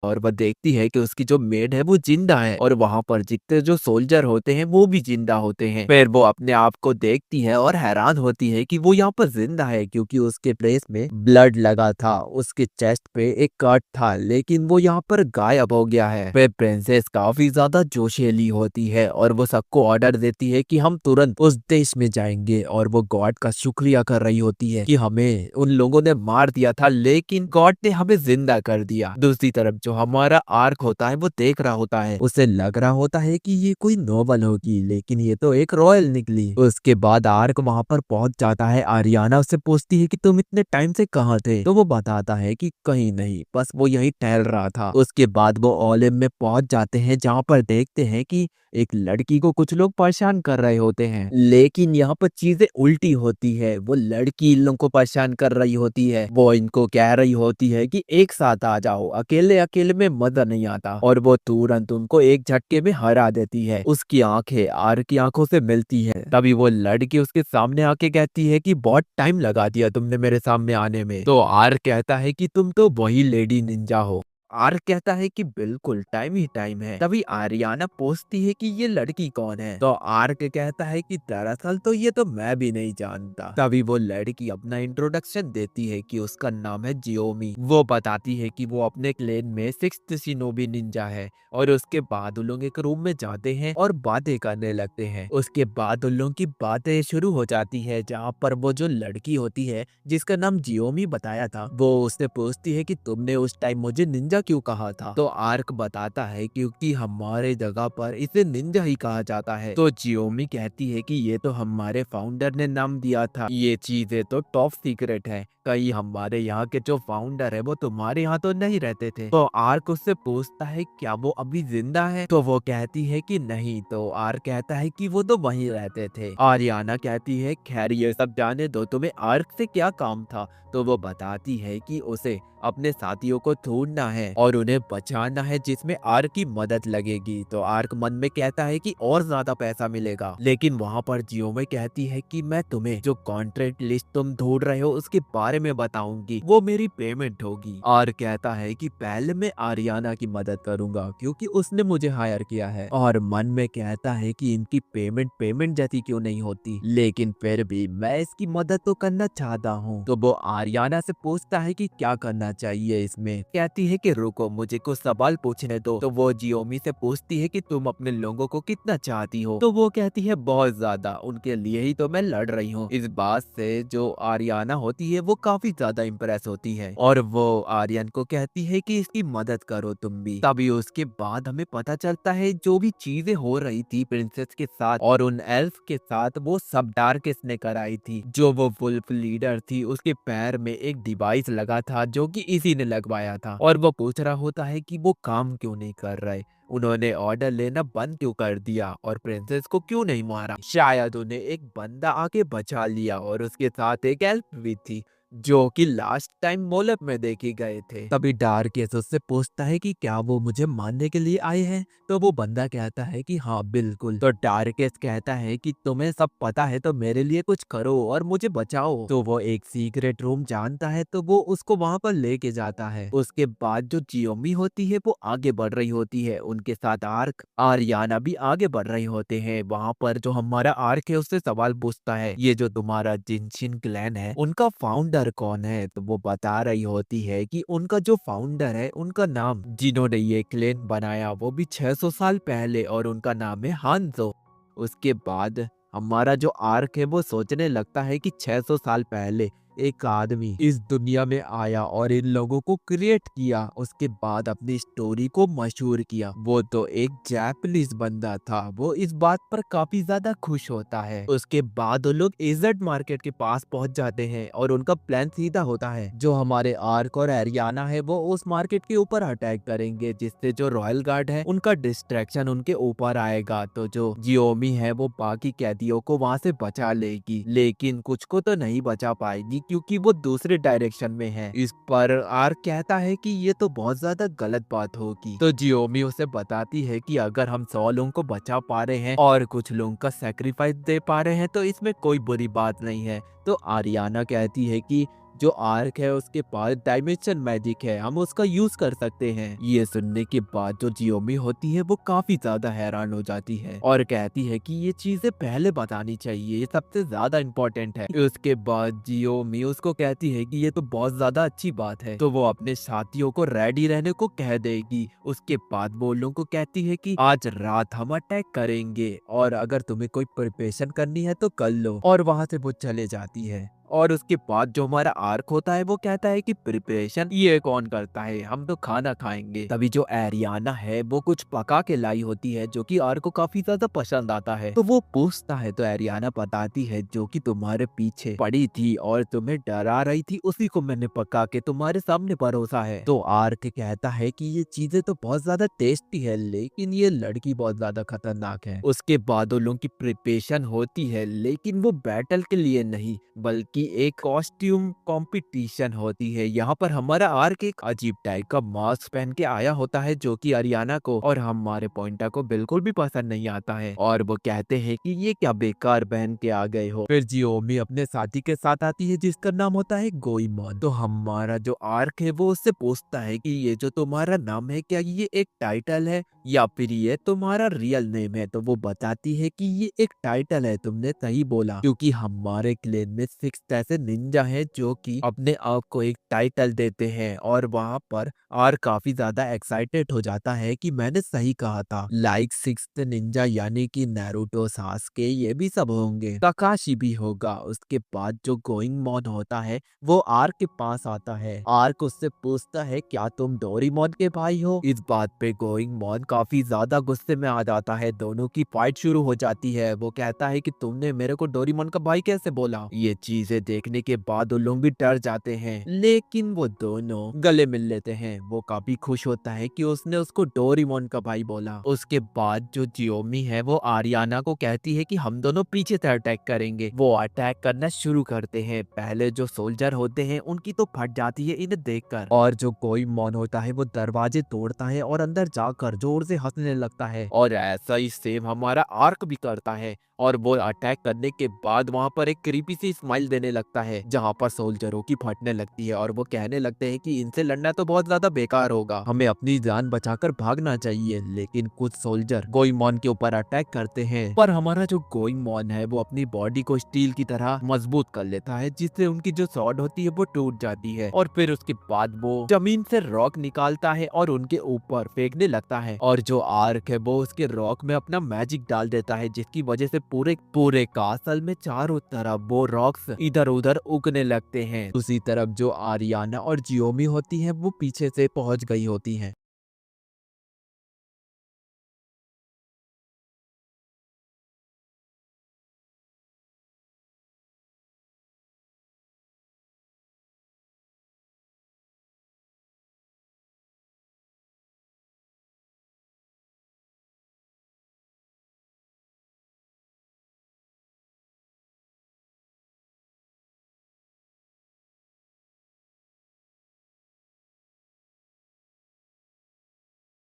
और वह देखती है कि उसकी जो मेड है वो जिंदा है और वहां पर जितने जो सोल्जर होते हैं वो भी जिंदा होते हैं। फिर वो अपने आप को देखती है और हैरान होती है कि वो यहाँ पर जिंदा है, क्योंकि उसके प्लेस में ब्लड लगा था, उसके चेस्ट पे एक कट था, लेकिन वो यहाँ पर गायब हो गया है। फिर प्रिंसेस काफी ज्यादा जोशीली होती है और वो सबको ऑर्डर देती है कि हम तुरंत उस देश में जाएंगे, और वो गॉड का शुक्रिया कर रही होती है कि हमें उन लोगों ने मार दिया था लेकिन गॉड ने हमें जिंदा कर दिया। दूसरी तरफ जो हमारा आर्क होता है वो देख रहा होता है, उसे लग रहा होता है कि ये कोई नोवेल होगी, लेकिन ये तो एक रॉयल निकली। उसके बाद आर्क वहां पर पहुंच जाता है। आरियाना उससे पूछती है कि तुम इतने टाइम से कहाँ थे, तो वो बताता है कि कहीं नहीं, बस वो यहीं टहल रहा था। उसके बाद वो ओलिम में पहुंच जाते हैं जहाँ पर देखते हैं कि एक लड़की को कुछ लोग परेशान कर रहे होते हैं, लेकिन यहाँ पर चीजें उल्टी होती है। वो लड़की इन लोगों को परेशान कर रही होती है, वो इनको कह रही होती है कि एक साथ आ जाओ, अकेले अकेले में मजा नहीं आता, और वो तुरंत उनको एक झटके में हरा देती है। उसकी आंखें आर की आंखों से मिलती है। तभी वो लड़की उसके सामने आके कहती है कि बहुत टाइम लगा दिया तुमने मेरे सामने आने में। तो आर कहता है कि तुम तो वही लेडी निंजा हो। आर्क कहता है कि बिल्कुल टाइम ही टाइम है। तभी आरियाना पूछती है कि ये लड़की कौन है। तो आर्क कहता है कि दरअसल तो ये तो मैं भी नहीं जानता। तभी वो लड़की अपना इंट्रोडक्शन देती है कि उसका नाम है जियोमी। वो बताती है कि वो अपने क्लेन में 6th शिनोबी निंजा है। और उसके बाद उन लोग एक रूम में जाते हैं और बातें करने लगते हैं। उसके बाद उन लोगों की बातें शुरू हो जाती है, जहाँ पर वो जो लड़की होती है जिसका नाम जियोमी बताया था, वो उससे पूछती है कि तुमने उस टाइम मुझे निंजा क्यों कहा था। तो आर्क बताता है क्योंकि हमारे जगह पर इसे निंजा ही कहा जाता है। तो जियोमी कहती है कि ये तो हमारे फाउंडर ने नाम दिया था, ये चीजें तो टॉप सीक्रेट है, कहीं हमारे यहाँ के जो फाउंडर है वो तुम्हारे यहाँ तो नहीं रहते थे। तो आर्क उससे पूछता है क्या वो अभी जिंदा है। तो वो कहती है कि नहीं। तो आर्क कहता है कि वो तो वहीं रहते थे। आरियाना कहती है खैर ये सब जाने दो, तुम्हें आर्क से क्या काम था। तो वो बताती है कि उसे अपने साथियों को ढूंढना है और उन्हें बचाना है, जिसमें आर्क की मदद लगेगी। तो आर्क मन में कहता है कि और ज्यादा पैसा मिलेगा, लेकिन वहाँ पर जियोमी कहती है कि मैं तुम्हें जो कॉन्ट्रैक्ट लिस्ट तुम ढूंढ रहे हो उसके बारे में बताऊंगी, वो मेरी पेमेंट होगी। आर्क कहता है कि पहले मैं आरियाना की मदद करूंगा क्योंकि उसने मुझे हायर किया है, और मन में कहता है कि इनकी पेमेंट पेमेंट जैसी क्यों नहीं होती, लेकिन फिर भी मैं इसकी मदद तो करना चाहता हूँ। तो वो आरियाना से पूछता है कि क्या करना चाहिए इसमें। कहती है कि रुको मुझे कुछ सवाल पूछने दो। तो वो जियोमी से पूछती है कि तुम अपने लोगों को कितना चाहती हो। तो वो कहती है बहुत ज्यादा, उनके लिए ही तो मैं लड़ रही हूँ। इस बात से जो आरियाना होती है वो काफी ज्यादा इम्प्रेस होती है, और वो आर्यन को कहती है कि इसकी मदद करो तुम भी। तभी उसके बाद हमें पता चलता है जो भी चीजें हो रही थी प्रिंसेस के साथ और उन एल्फ के साथ, वो सब डार्केस ने कराई थी। जो वो वुल्फ लीडर थी उसके पैर में एक डिवाइस लगा था जो कि इसी ने लगवाया था, और वो पूछ रहा होता है कि वो काम क्यों नहीं कर रहे, उन्होंने ऑर्डर लेना बंद क्यों कर दिया और प्रिंसेस को क्यों नहीं मारा। शायद उन्हें एक बंदा आके बचा लिया, और उसके साथ एक एल्फ भी थी जो कि लास्ट टाइम मोलब में देखे गए थे। तभी डार्केस उससे पूछता है कि क्या वो मुझे मारने के लिए आए हैं। तो वो बंदा कहता है कि हाँ बिल्कुल। तो डार्केस कहता है कि तुम्हें सब पता है तो मेरे लिए कुछ करो और मुझे बचाओ। तो वो एक सीक्रेट रूम जानता है, तो वो उसको वहां पर लेके जाता है। उसके बाद जो जियोमी होती है वो आगे बढ़ रही होती है, उनके साथ आर्क आरियाना भी आगे बढ़ रहे होते हैं। वहां पर जो हमारा आर्क है उससे सवाल पूछता है ये जो तुम्हारा जिनशिन क्लैन है उनका फाउंडर कौन है। तो वो बता रही होती है कि उनका जो फाउंडर है उनका नाम, जिन्होंने ये क्लैन बनाया वो भी 600 साल पहले, और उनका नाम है हानजो। उसके बाद हमारा जो आर्क है वो सोचने लगता है कि 600 साल पहले एक आदमी इस दुनिया में आया और इन लोगों को क्रिएट किया, उसके बाद अपनी स्टोरी को मशहूर किया। वो तो एक जापानीज बंदा था। वो इस बात पर काफी ज्यादा खुश होता है। उसके बाद वो लोग इजर्ट मार्केट के पास पहुंच जाते हैं, और उनका प्लान सीधा होता है जो हमारे आर्क और एरियाना है वो उस मार्केट के ऊपर अटैक करेंगे, जिससे जो रॉयल गार्ड है उनका डिस्ट्रैक्शन उनके ऊपर आएगा। तो जो जियोमी है वो बाकी कैदियों को वहां से बचा लेगी, लेकिन कुछ को तो नहीं बचा पाएगी क्योंकि वो दूसरे डायरेक्शन में है। इस पर आर्क कहता है कि ये तो बहुत ज्यादा गलत बात होगी। तो जियोमी उसे बताती है कि अगर हम 100 लोगों को बचा पा रहे हैं और कुछ लोगों का सेक्रीफाइस दे पा रहे हैं तो इसमें कोई बुरी बात नहीं है। तो आरियाना कहती है कि जो आर्क है उसके पास डायमेंशन मैजिक है, हम उसका यूज कर सकते हैं। ये सुनने के बाद जो जियोमी होती है वो काफी ज्यादा हैरान हो जाती है और कहती है कि ये चीजें पहले बतानी चाहिए, ये सबसे ज्यादा इम्पोर्टेंट है। उसके बाद जियोमी उसको कहती है कि ये तो बहुत ज्यादा अच्छी बात है, तो वो अपने साथियों को रेडी रहने को कह देगी। उसके बाद वो लोगों को कहती है कि आज रात हम अटैक करेंगे और अगर तुम्हें कोई प्रिपरेशन करनी है तो कर लो, और वहां से वो चले जाती है। और उसके बाद जो हमारा आर्क होता है वो कहता है कि प्रिपरेशन ये कौन करता है, हम तो खाना खाएंगे। तभी जो एरियाना है वो कुछ पका के लाई होती है जो कि आर्क को काफी ज्यादा पसंद आता है, तो वो पूछता है तो एरियाना बताती है जो कि तुम्हारे पीछे पड़ी थी और तुम्हें डरा रही थी उसी को मैंने पका के तुम्हारे सामने परोसा है। तो आर्क कहता है कि ये चीजें तो बहुत ज्यादा टेस्टी है लेकिन ये लड़की बहुत ज्यादा खतरनाक है। उसके बाद उन लोगों की प्रिपरेशन होती है लेकिन वो बैटल के लिए नहीं बल्कि एक कॉस्ट्यूम कंपटीशन होती है। यहाँ पर हमारा आर्क एक अजीब टाइप का मास्क पहन के आया होता है जो कि अरियाना को और हमारे पॉइंटा को बिल्कुल भी पसंद नहीं आता है और वो कहते हैं कि ये क्या बेकार पहन के आ गए हो। फिर जियोमी अपने साथी के साथ आती है जिसका नाम होता है गोइमोन। तो हमारा जो आर्क है वो उससे पूछता है कि ये जो तुम्हारा नाम है क्या ये एक टाइटल है या फिर ये तुम्हारा रियल नेम है। तो वो बताती है कि ये एक टाइटल है, तुमने सही बोला, क्योंकि हमारे क्लेन में 6 ऐसे निंजा हैं जो कि अपने आप को एक टाइटल देते हैं और वहां पर आर काफी ज्यादा एक्साइटेड हो जाता है कि मैंने सही कहा था। लाइक 6th निंजा यानी कि नारुतो, सास्के ये भी सब होंगे, काकाशी भी होगा। उसके बाद जो गोइंग मॉन होता है वो आर्क के पास आता है। आर्क उससे पूछता है क्या तुम डोरेमोन के भाई हो। इस बात पे गोइंग मॉन काफी ज्यादा गुस्से में आ जाता है, दोनों की फाइट शुरू हो जाती है। वो कहता है कि तुमने मेरे को डोरेमोन का भाई कैसे बोला। ये चीजें देखने के बाद वो लोग भी डर जाते हैं लेकिन वो दोनों गले मिल लेते हैं। वो काफी खुश होता है कि उसने उसको डोरेमोन का भाई बोला। उसके बाद जो जियोमी है वो आरियाना को कहती है कि हम दोनों पीछे से अटैक करेंगे। वो अटैक करना शुरू करते हैं। पहले जो सोल्जर होते हैं उनकी तो फट जाती है इन्हें देखकर, और जो कोई मॉन होता है वो दरवाजे तोड़ता है और अंदर जाकर जोर से हंसने लगता है। और ऐसा ही सेम हमारा आर्क भी करता है और वो अटैक करने के बाद वहां पर एक क्रीपी सी स्माइल देने लगता है जहां पर सोल्जरों की फटने लगती है और वो कहने लगते हैं कि इनसे लड़ना तो बहुत ज्यादा बेकार होगा, हमें अपनी जान बचाकर भागना चाहिए। लेकिन कुछ सोल्जर गोइमॉन के ऊपर अटैक करते हैं पर हमारा जो गोइमॉन है वो अपनी बॉडी को स्टील की तरह मजबूत कर लेता है जिससे उनकी जो स्वॉर्ड होती है वो टूट जाती है। और फिर उसके बाद वो जमीन से रॉक निकालता है और उनके ऊपर फेंकने लगता है और जो आर्क है वो उसके रॉक में अपना मैजिक डाल देता है जिसकी वजह से पूरे पूरे कासल में चारों तरफ वो रॉक्स इधर उधर उगने लगते हैं। दूसरी तरफ जो आरियाना और जियोमी होती है वो पीछे से पहुंच गई होती है।